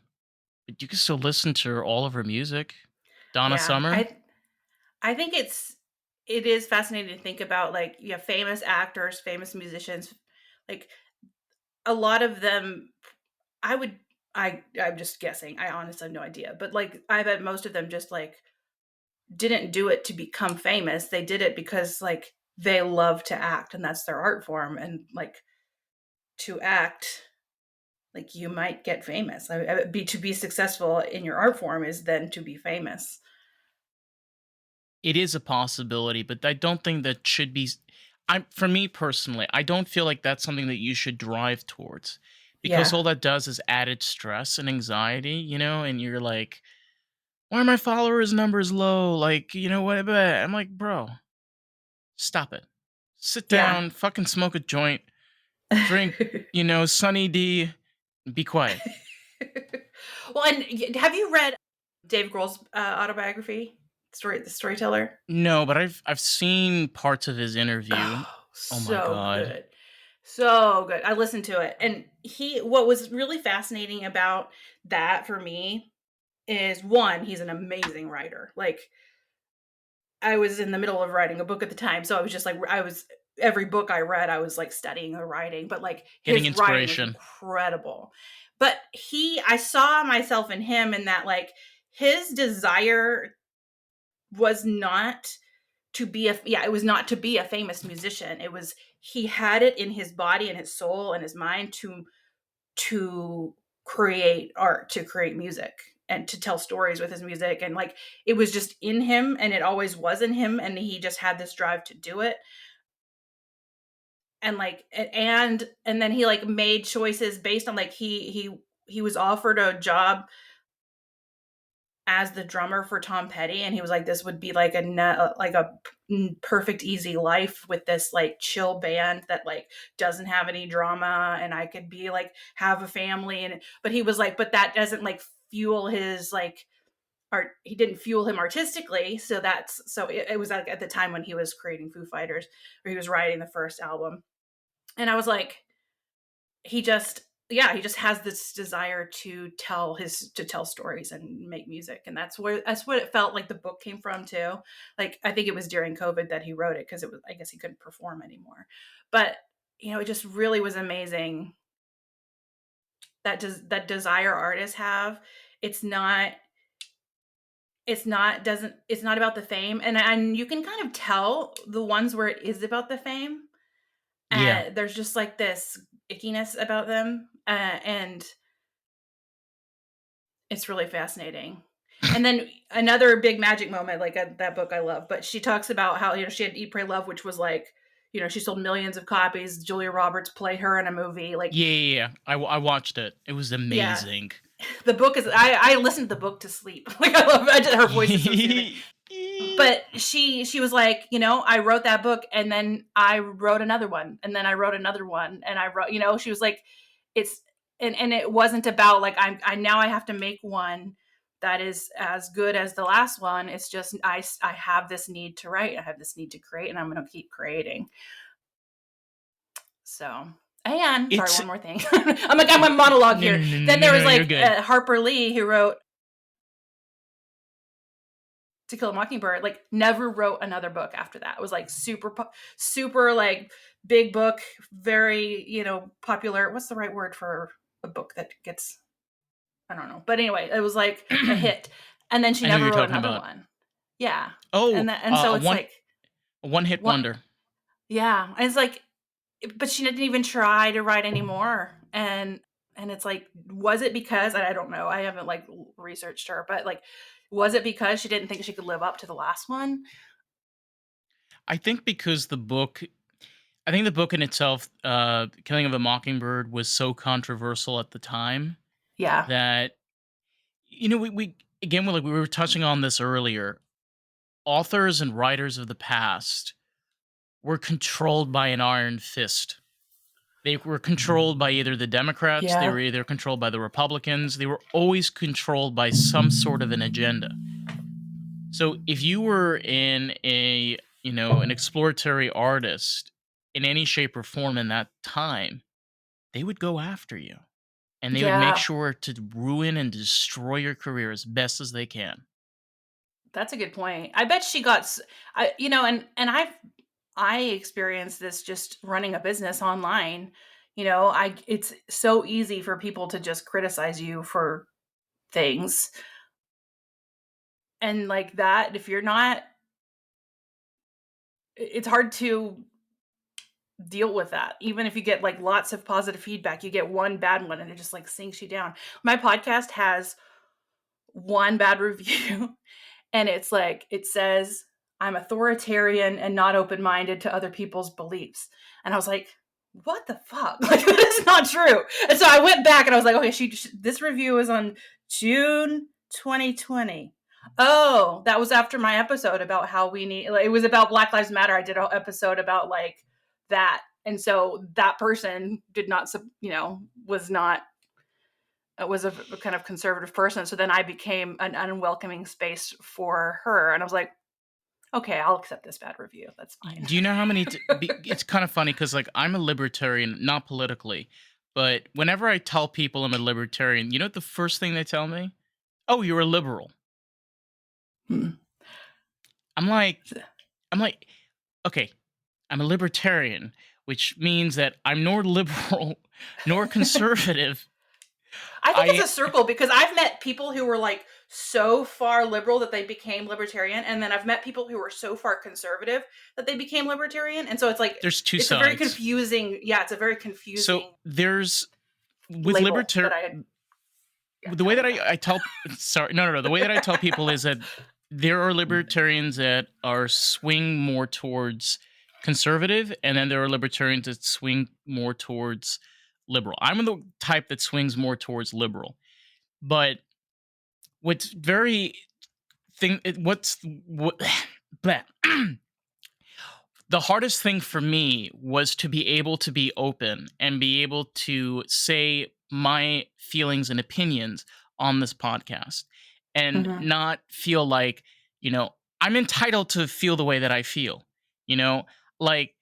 but you can still listen to all of her music. Donna Yeah. Summer. I think it is fascinating to think about, like, you have famous actors, famous musicians, like a lot of them. I would I'm just guessing. I honestly have no idea. But like I bet most of them just like didn't do it to become famous. They did it because like they love to act and that's their art form, and like to act, like you might get famous. Be to be successful in your art form is then to be famous. It is a possibility, but I don't think that should be. For me personally, I don't feel like that's something that you should drive towards, because Yeah. all that does is added stress and anxiety, you know. And you're like, why are my followers numbers low? Like, you know what? I'm like, bro, stop it. Sit Yeah. down, fucking smoke a joint, drink, you know, Sunny D, be quiet. Well, and have you read Dave Grohl's autobiography, the storyteller? No, but I've seen parts of his interview. Oh, Oh my so god. good. So good. I listened to it. And what was really fascinating about that for me is, one, he's an amazing writer. Like, I was in the middle of writing a book at the time. So I was just like, every book I read, I was like studying the writing, but like Getting his writing is inspiration. incredible. But I saw myself in him in that, like, his desire was not it was not to be a famous musician. It was, he had it in his body and his soul and his mind to create art, to create music, and to tell stories with his music. And like, it was just in him, and it always was in him, and he just had this drive to do it. And like, and then he like made choices based on, like, he was offered a job as the drummer for Tom Petty, and he was like, this would be like a perfect easy life with this like chill band that like doesn't have any drama, and I could be like have a family. And but he was like, but that doesn't like fuel his like art. He didn't fuel him artistically. So it was like at the time when he was creating Foo Fighters, or he was writing the first album. And I was like, he just he just has this desire to tell stories and make music. And that's what it felt like the book came from too. Like, I think it was during COVID that he wrote it, because it was, I guess he couldn't perform anymore. But it just really was amazing that desire artists have. It's not about the fame, and you can kind of tell the ones where it is about the fame, Yeah. and there's just like this ickiness about them. and it's really fascinating. And then another big magic moment, like that book I love, but she talks about how, she had Eat, Pray, Love, which was like, she sold millions of copies. Julia Roberts played her in a movie. Like, Yeah. I watched it. It was yeah, amazing. the book is, I listened to the book to sleep. Like, I love it. Her voice is so soothing. But she was like, I wrote that book, and then I wrote another one, and then I wrote another one, and I wrote, she was like, it's, and it wasn't about like, I now I have to make one that is as good as the last one. It's just, I have this need to write, I have this need to create, and I'm going to keep creating. So, and sorry, It's one more thing. I'm a monologue here. Then there was like good. Harper Lee, who wrote To Kill a Mockingbird, like never wrote another book after that. It was like super like big book, very, popular. What's the right word for a book that gets, I don't know. But anyway, it was like a hit. And then she I know what never you're wrote talking another about. one. Yeah. Oh, And so it's one like, hit what? wonder. Yeah. And it's like, but she didn't even try to write anymore. And it's like, was it because, I don't know, I haven't like researched her, but like, was it because she didn't think she could live up to the last one? I think because the book in itself, Killing of a Mockingbird, was so controversial at the time Yeah. that, we again, we were touching on this earlier. Authors and writers of the past were controlled by an iron fist. They were controlled by either the Democrats, they Yeah. were either controlled by the Republicans, they were always controlled by some sort of an agenda. So if you were in an exploratory artist in any shape or form in that time, they would go after you. And they would make Yeah. sure to ruin and destroy your career as best as they can. That's a good point. I bet she got, and I experienced this just running a business online. It's so easy for people to just criticize you for things. And like that, if you're not, it's hard to deal with that. Even if you get like lots of positive feedback, you get one bad one and it just like sinks you down. My podcast has one bad review and it's like, it says, I'm authoritarian and not open-minded to other people's beliefs. And I was like, what the fuck? Like, that is not true. And so I went back and I was like, okay, this review is on June 2020. Oh, that was after my episode about how we need, like, it was about Black Lives Matter. I did an episode about like that. And so that person did not, was not, was a kind of conservative person. So then I became an unwelcoming space for her. And I was like, okay, I'll accept this bad review. That's fine. Do you know how many? It's kind of funny because, like, I'm a libertarian, not politically, but whenever I tell people I'm a libertarian, you know what the first thing they tell me? Oh, you're a liberal. Hmm. I'm like, okay, I'm a libertarian, which means that I'm nor liberal nor conservative. I think it's a circle because I've met people who were like so far liberal that they became libertarian, and then I've met people who were so far conservative that they became libertarian, and so it's like There's two it's sides. a very confusing. Yeah, it's a very confusing. So there's with label libertarian. that I. Yeah, The way that I tell the way that I tell people is that there are libertarians that are swing more towards conservative, and then there are libertarians that swing more towards liberal. I'm the type that swings more towards liberal. But what's very thing what's what the hardest thing for me was to be able to be open and be able to say my feelings and opinions on this podcast and Mhm. not feel like, I'm entitled to feel the way that I feel. You know, like,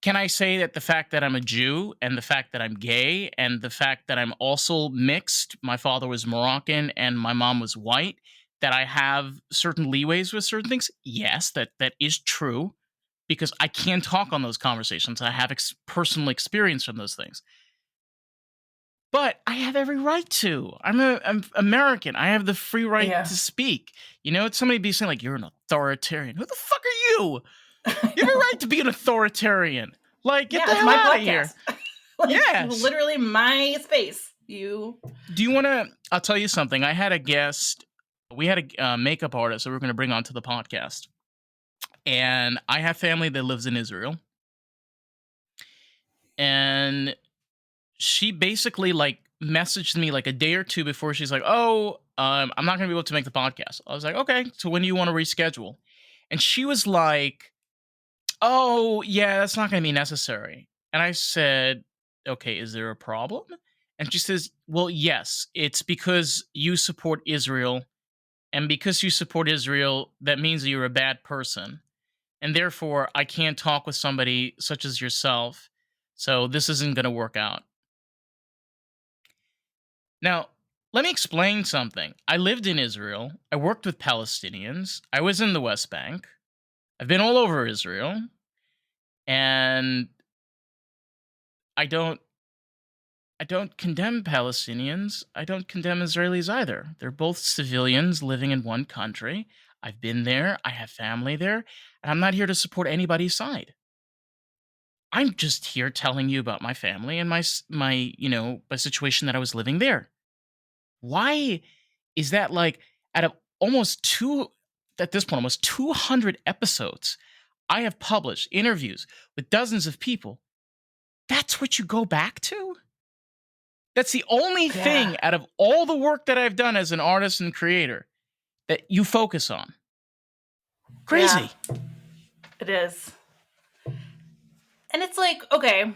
can I say that the fact that I'm a Jew and the fact that I'm gay and the fact that I'm also mixed, my father was Moroccan and my mom was white, that I have certain leeways with certain things? Yes, that is true because I can talk on those conversations. I have personal experience from those things. But I have every right to. I'm American. I have the free right Yeah. to speak. It's somebody be saying like, you're an authoritarian. Who the fuck are you? You have a right to be an authoritarian. Like, get Yeah, the it's hell my out of here. podcast. Like, Yes. literally my space. You. Do you want to? I'll tell you something. I had a guest. We had a makeup artist that we are going to bring onto the podcast, and I have family that lives in Israel, and she basically like messaged me like a day or two before. She's like, "Oh, I'm not going to be able to make the podcast." I was like, "Okay, so when do you want to reschedule?" And she was like, "Oh, yeah, that's not going to be necessary." And I said, "Okay, is there a problem?" And she says, "Well, yes, it's because you support Israel. And because you support Israel, that means that you're a bad person. And therefore, I can't talk with somebody such as yourself. So this isn't going to work out." Now, let me explain something. I lived in Israel. I worked with Palestinians. I was in the West Bank. I've been all over Israel. And I don't I don't condemn Palestinians. I don't condemn Israelis either. They're both civilians living in one country. I've been there. I have family there. And I'm not here to support anybody's side. I'm just here telling you about my family and my situation that I was living there. Why is that like out of almost two at this point almost 200 episodes I have published interviews with dozens of people? That's what you go back to? That's the only Yeah. thing out of all the work that I've done as an artist and creator that you focus on. Yeah. Crazy. It is. And it's like, okay.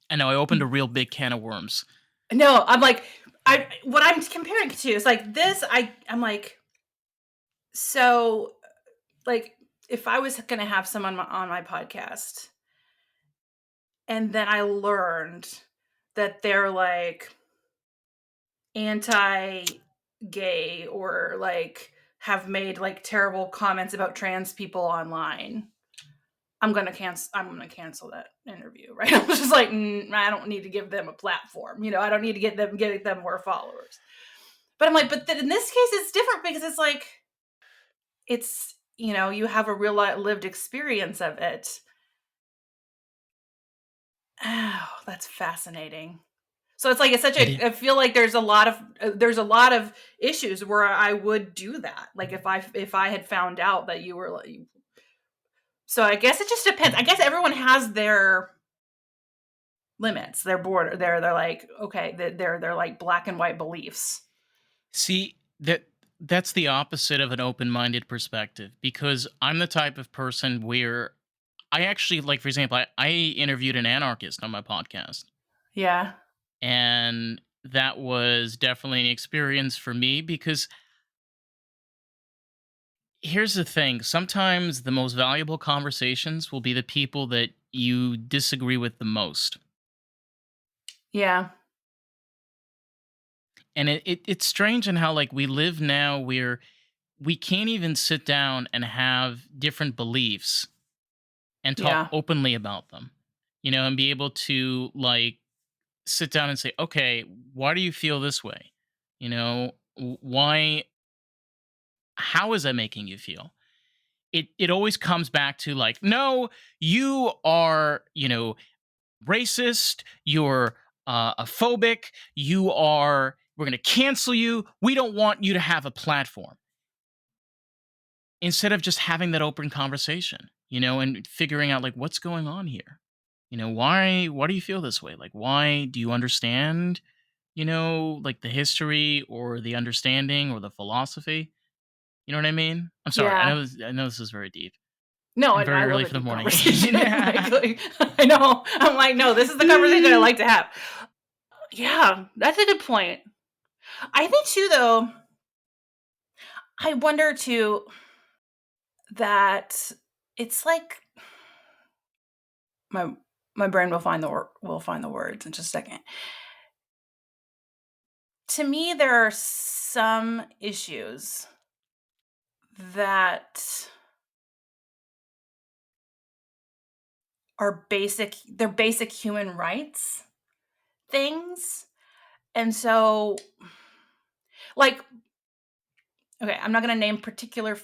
I know I opened a real big can of worms. No, I'm like, what I'm comparing to is like this. I'm like, so like, if I was gonna have someone on my podcast, and then I learned that they're like anti-gay or like have made like terrible comments about trans people online, I'm gonna cancel that interview, right? I'm just like, I don't need to give them a platform, I don't need to get them more followers. But I'm like, but in this case, it's different because it's like, it's, you have a real lived experience of it. Oh, that's fascinating. So it's like, It is. I feel like there's a lot of issues where I would do that. Like if I had found out that you were like, so I guess it just depends. I guess everyone has their limits, their border, they're like, okay, they're like black and white beliefs. See, that's the opposite of an open-minded perspective because I'm the type of person where I actually like for example, I interviewed an anarchist on my podcast, Yeah. and that was definitely an experience for me because here's the thing, sometimes the most valuable conversations will be the people that you disagree with the most. Yeah. And it's strange in how like we live now where we can't even sit down and have different beliefs and talk Yeah. openly about them, and be able to like sit down and say, okay, why do you feel this way? Why, how is that making you feel? It always comes back to like, no, you are, racist, you're a phobic, we're going to cancel you. We don't want you to have a platform. Instead of just having that open conversation, and figuring out like what's going on here. Why do you feel this way? Like why do you understand, like the history or the understanding or the philosophy? You know what I mean? I'm sorry. Yeah. I know this is very deep No, and I very love early a for the deep morning. conversation. I know. I'm like, no, this is the conversation I like to have. Yeah, that's a good point. I think too, though. I wonder too that it's like my my brain will find the words in just a second. To me, there are some issues that are basic. They're basic human rights things, and so like, okay, I'm not going to name particular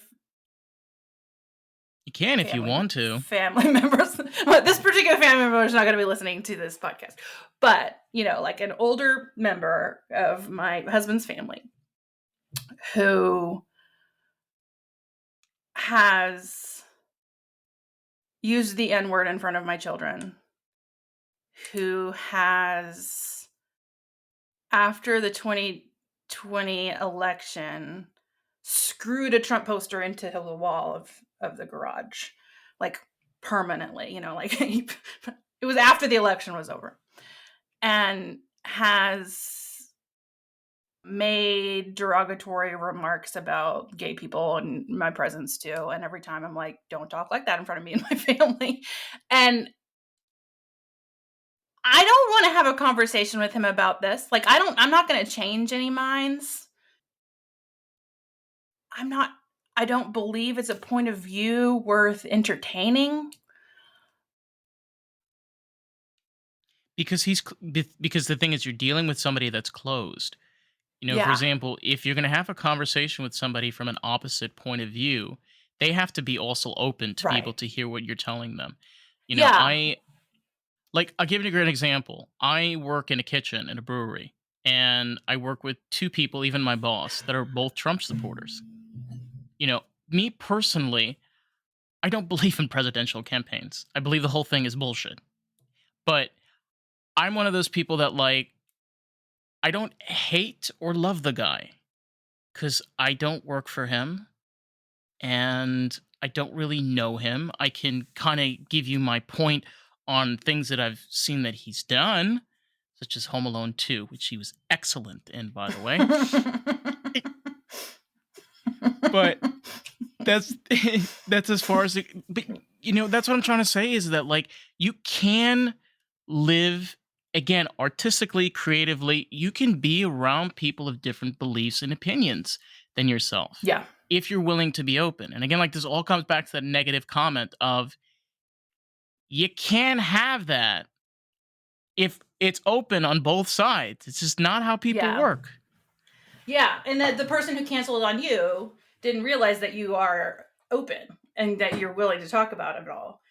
You can if you want to. family members. But this particular family member is not going to be listening to this podcast. But, like an older member of my husband's family who has used the N word in front of my children, who has, after the 2020 election, screwed a Trump poster into the wall of the garage, like permanently, like it was after the election was over, and has made derogatory remarks about gay people in my presence too. And every time I'm like, don't talk like that in front of me and my family. And I don't want to have a conversation with him about this. Like, I'm not going to change any minds. I don't believe it's a point of view worth entertaining. Because the thing is, you're dealing with somebody that's closed. For Yeah. example, if you're going to have a conversation with somebody from an opposite point of view, they have to be also open to be able Right. to hear what you're telling them. Yeah. I'll give you a great example. I work in a kitchen in a brewery, and I work with two people, even my boss, that are both Trump supporters. Me personally, I don't believe in presidential campaigns. I believe the whole thing is bullshit. But I'm one of those people that, I don't hate or love the guy because I don't work for him and I don't really know him. I can kind of give you my point on things that I've seen that he's done, such as Home Alone 2, which he was excellent in, by the way. But that's that's as far as it. But that's what I'm trying to say is that you can live again artistically, creatively. You can be around people of different beliefs and opinions than yourself. Yeah. If you're willing to be open. And again, this all comes back to that negative comment of you can't have that if it's open on both sides. It's just not how people work. Yeah. And that the person who canceled on you didn't realize that you are open and that you're willing to talk about it all.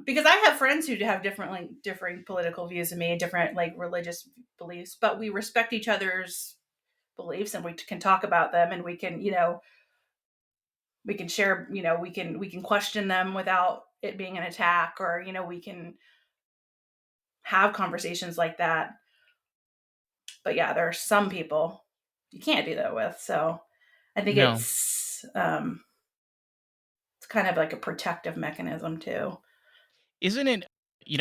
Because I have friends who have different political views than me, different religious beliefs, but we respect each other's beliefs and we can talk about them, and we can we can share, we can question them without it being an attack, or we can have conversations like that. But yeah, there are some people you can't do that with. So I think it's kind of like a protective mechanism too. Isn't it?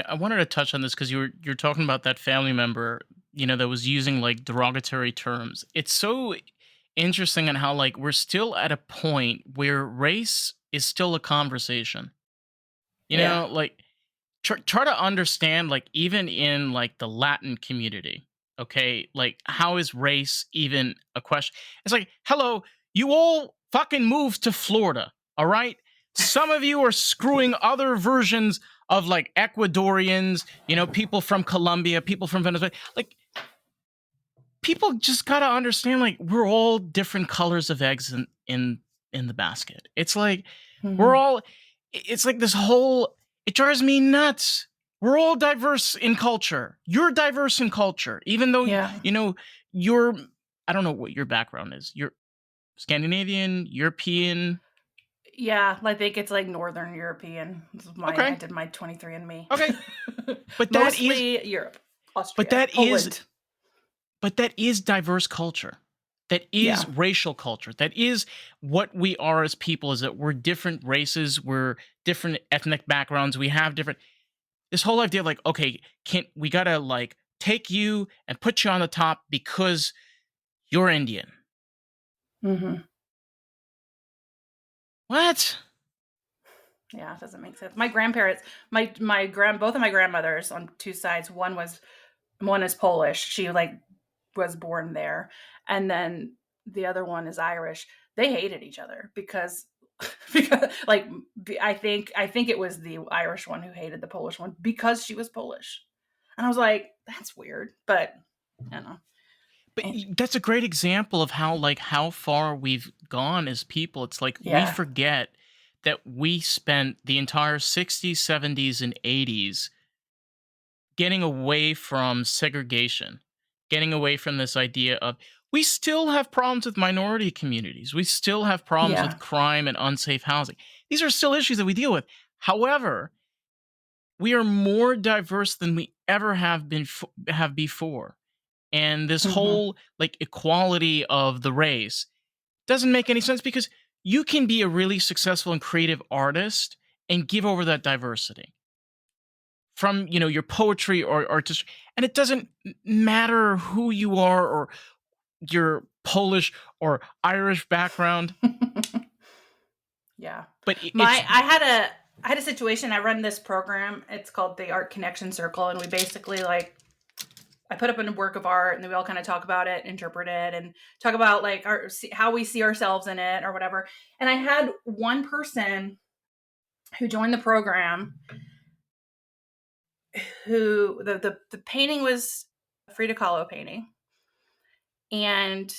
I wanted to touch on this because you're talking about that family member, that was using derogatory terms. It's so interesting on how we're still at a point where race is still a conversation. Yeah. Try to understand even in the Latin community, okay, how is race even a question? It's hello, you all fucking moved to Florida, all right? Some of you are screwing other versions of Ecuadorians, people from Colombia, people from Venezuela. People just gotta understand we're all different colors of eggs in the basket. It's we're all, it's this whole, it drives me nuts. We're all diverse in culture. You're diverse in culture, even though you're, I don't know what your background is. You're Scandinavian, European. Yeah, I think it's Northern European. Okay. I did my 23andMe. Okay. But mostly Europe, Austria, Poland. But that is diverse culture. That is racial culture. That is what we are as people, is that we're different races, we're different ethnic backgrounds, we have different, this whole idea of okay, we gotta take you and put you on the top because you're Indian. Mm-hmm. What? Yeah, it doesn't make sense. My grandparents, both of my grandmothers on two sides. One is Polish. She was born there, and then the other one is Irish. They hated each other because I think it was the Irish one who hated the Polish one because she was Polish, and I was like, that's weird, but I don't know. But that's a great example of how far we've gone as people. It's we forget that we spent the entire 60s, 70s, and 80s getting away from segregation, getting away from this idea of we still have problems with minority communities. We still have problems Yeah. with crime and unsafe housing. These are still issues that we deal with. However, we are more diverse than we ever have before. And this Hmm. whole like equality of the race doesn't make any sense because you can be a really successful and creative artist and give over that diversity from your poetry or artist, and it doesn't matter who you are or your Polish or Irish background, Yeah. but My I had a situation. I run this program. It's called the Art Connection Circle, and we basically like I put up a work of art, and then we all kind of talk about it, interpret it, and talk about like how we see ourselves in it or whatever. And I had one person who joined the program who the painting was a Frida Kahlo painting, and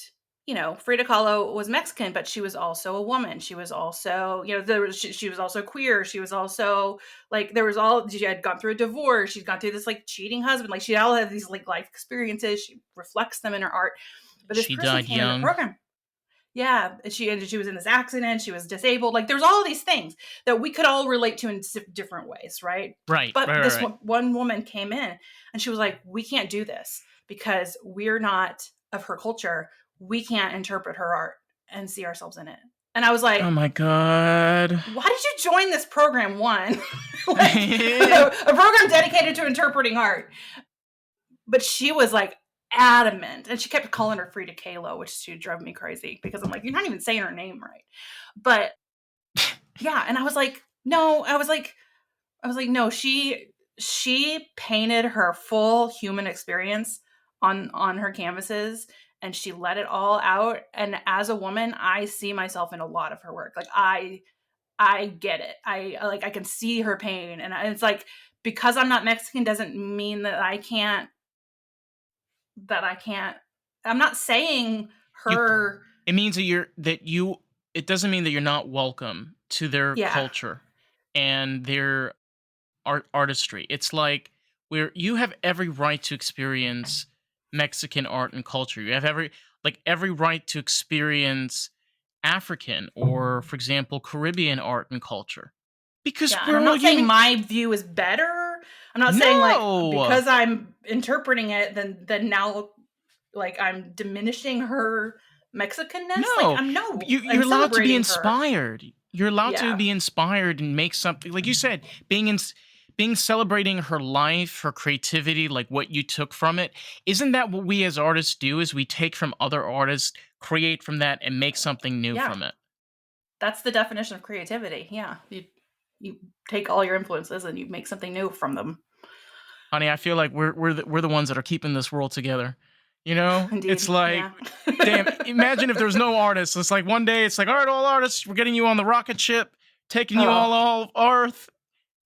Frida Kahlo was Mexican, but she was also a woman. She was also, she was also queer. She was also like, she had gone through a divorce. She'd gone through this like cheating husband. Like she all had these like life experiences. She reflects them in her art. But this she person died came in the young. program. Yeah, she was in this accident. She was disabled. Like there's all these things that we could all relate to in different ways, right? Right, But right, right, this right. one woman came in and she was like, "We can't do this because we're not of her culture. We can't interpret her art and see ourselves in it." And I was Oh like, my god. "Why did you join this program? One, like a program dedicated to interpreting art." But she was like adamant, and she kept calling her Frida Kahlo, which she drove me crazy because I'm like, you're not even saying her name right. But yeah, and I was like, no, no, she painted her full human experience on her canvases, and she let it all out. And as a woman, I see myself in a lot of her work. Like I get it. I can see her pain, and it's like because I'm not Mexican doesn't mean that I can't. I'm not saying you her. It means it doesn't mean that you're not welcome to their Yeah, culture and their artistry. It's like where you have every right to experience Mexican art and culture. You have every right to experience African or, for example, Caribbean art and culture. Because yeah, and we're I'm all not saying human. my view is better. I'm not saying like No. because I'm interpreting it, then now like I'm diminishing her Mexicanness. Like No, I'm no, you're I'm allowed to be celebrating her. inspired. You're allowed to Yeah, be inspired and make something, like you said, being celebrating her life, her creativity, like what you took from it. Isn't that what we as artists do? Is we take from other artists, create from that, and make something new yeah. from it. That's the definition of creativity. Yeah, you take all your influences and you make something new from them. Honey, I feel like we're the ones that are keeping this world together. It's Indeed. like, Yeah. damn. Imagine if there's no artists. It's like one day, it's like, all right, all artists, we're getting you on the rocket ship, taking you Oh. all Earth.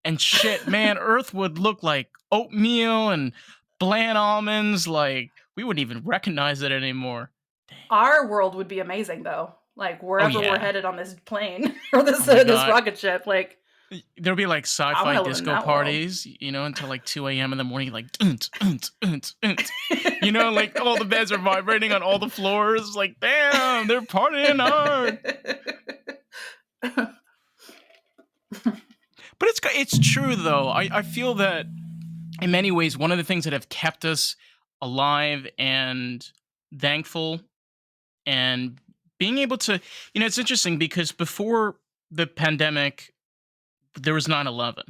And shit, man, Earth would look like oatmeal and bland almonds. Like, we wouldn't even recognize it anymore. Dang. Our world would be amazing though. Like Oh wherever we're yeah. headed on this plane or Oh my this god. rocket ship, like There'll be like I sci-fi want to live in disco that world. parties, until like 2 a.m. in the morning, like like all the beds are vibrating on all the floors. Like, damn, they're partying hard. But it's true though. I feel that in many ways, one of the things that have kept us alive and thankful and being able to, it's interesting because before the pandemic, there was 9/11,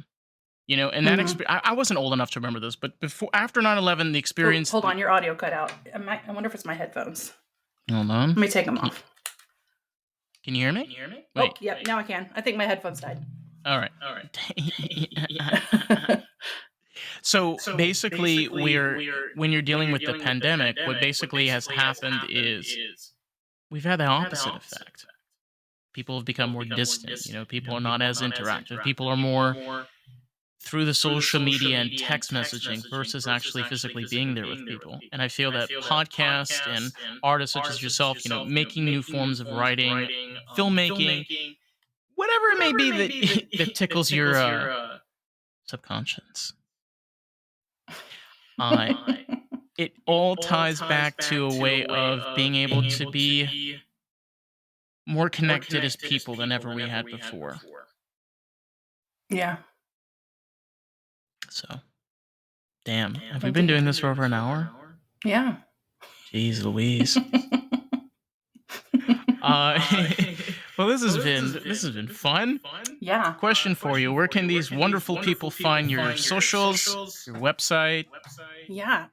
and that Mhm. experience, I wasn't old enough to remember this, but after 9/11, the Oh, experience, hold on, your audio cut out. I wonder if it's my headphones. hold on. Let me take them Can you, off. can you hear me? Oh, Wait. yep, now I can. I think my headphones died. All right. So basically, when you're dealing with the pandemic, what basically has happened is we've had the opposite effect. People have become more distant. People are not as interactive. People are more through the social media and text messaging versus actually physically being there with people. And I feel that podcasts and artists such as yourself, making new forms of writing, filmmaking, whatever it may be that tickles your subconscious. It all ties back to a way of being able to be more connected as people than ever we had before. Yeah. So, damn. Have we been doing this for over an hour? Yeah. Jeez Louise. Well, this has been fun. Yeah. Question for you: where can these wonderful people find your socials, your website? Yeah.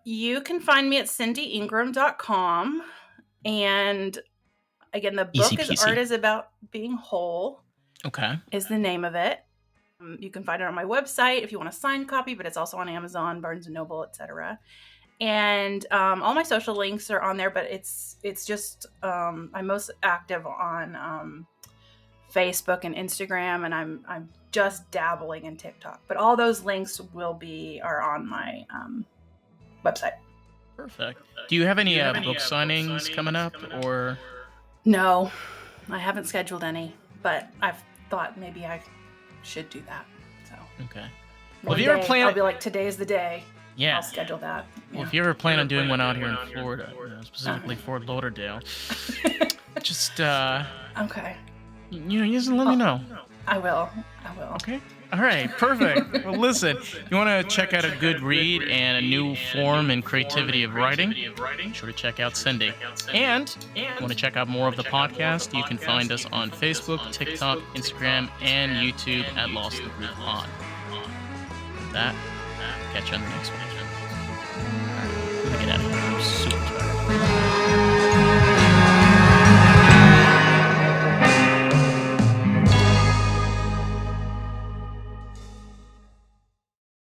You can find me at cindyingram.com. And again, the Easy book is peasy. Art is About Being Whole. Okay. Is the name of it. You can find it on my website if you want a signed copy, but it's also on Amazon, Barnes & Noble, etc. And all my social links are on there, but it's just I'm most active on Facebook and Instagram, and I'm just dabbling in TikTok. But all those links are on my website. Perfect. Do you have any book signings coming up, or? No, I haven't scheduled any, but I've thought maybe I should do that. So okay. Well, if you ever plan, I'll be like, today's the day. Yeah. I'll schedule that. Well, if you ever plan on doing one out here in Florida, specifically Fort Lauderdale, just okay. You just let me know. I will. Okay. All right. Perfect. Well, listen, you want to check out a good read and a new form and creativity of writing? Be sure to check out Cindy. And you want to check out more of the podcast? You can find us on Facebook, TikTok, Instagram, and YouTube at Lost in the Groove Pod. With that, catch you on the next one. All right. Let me get out of here.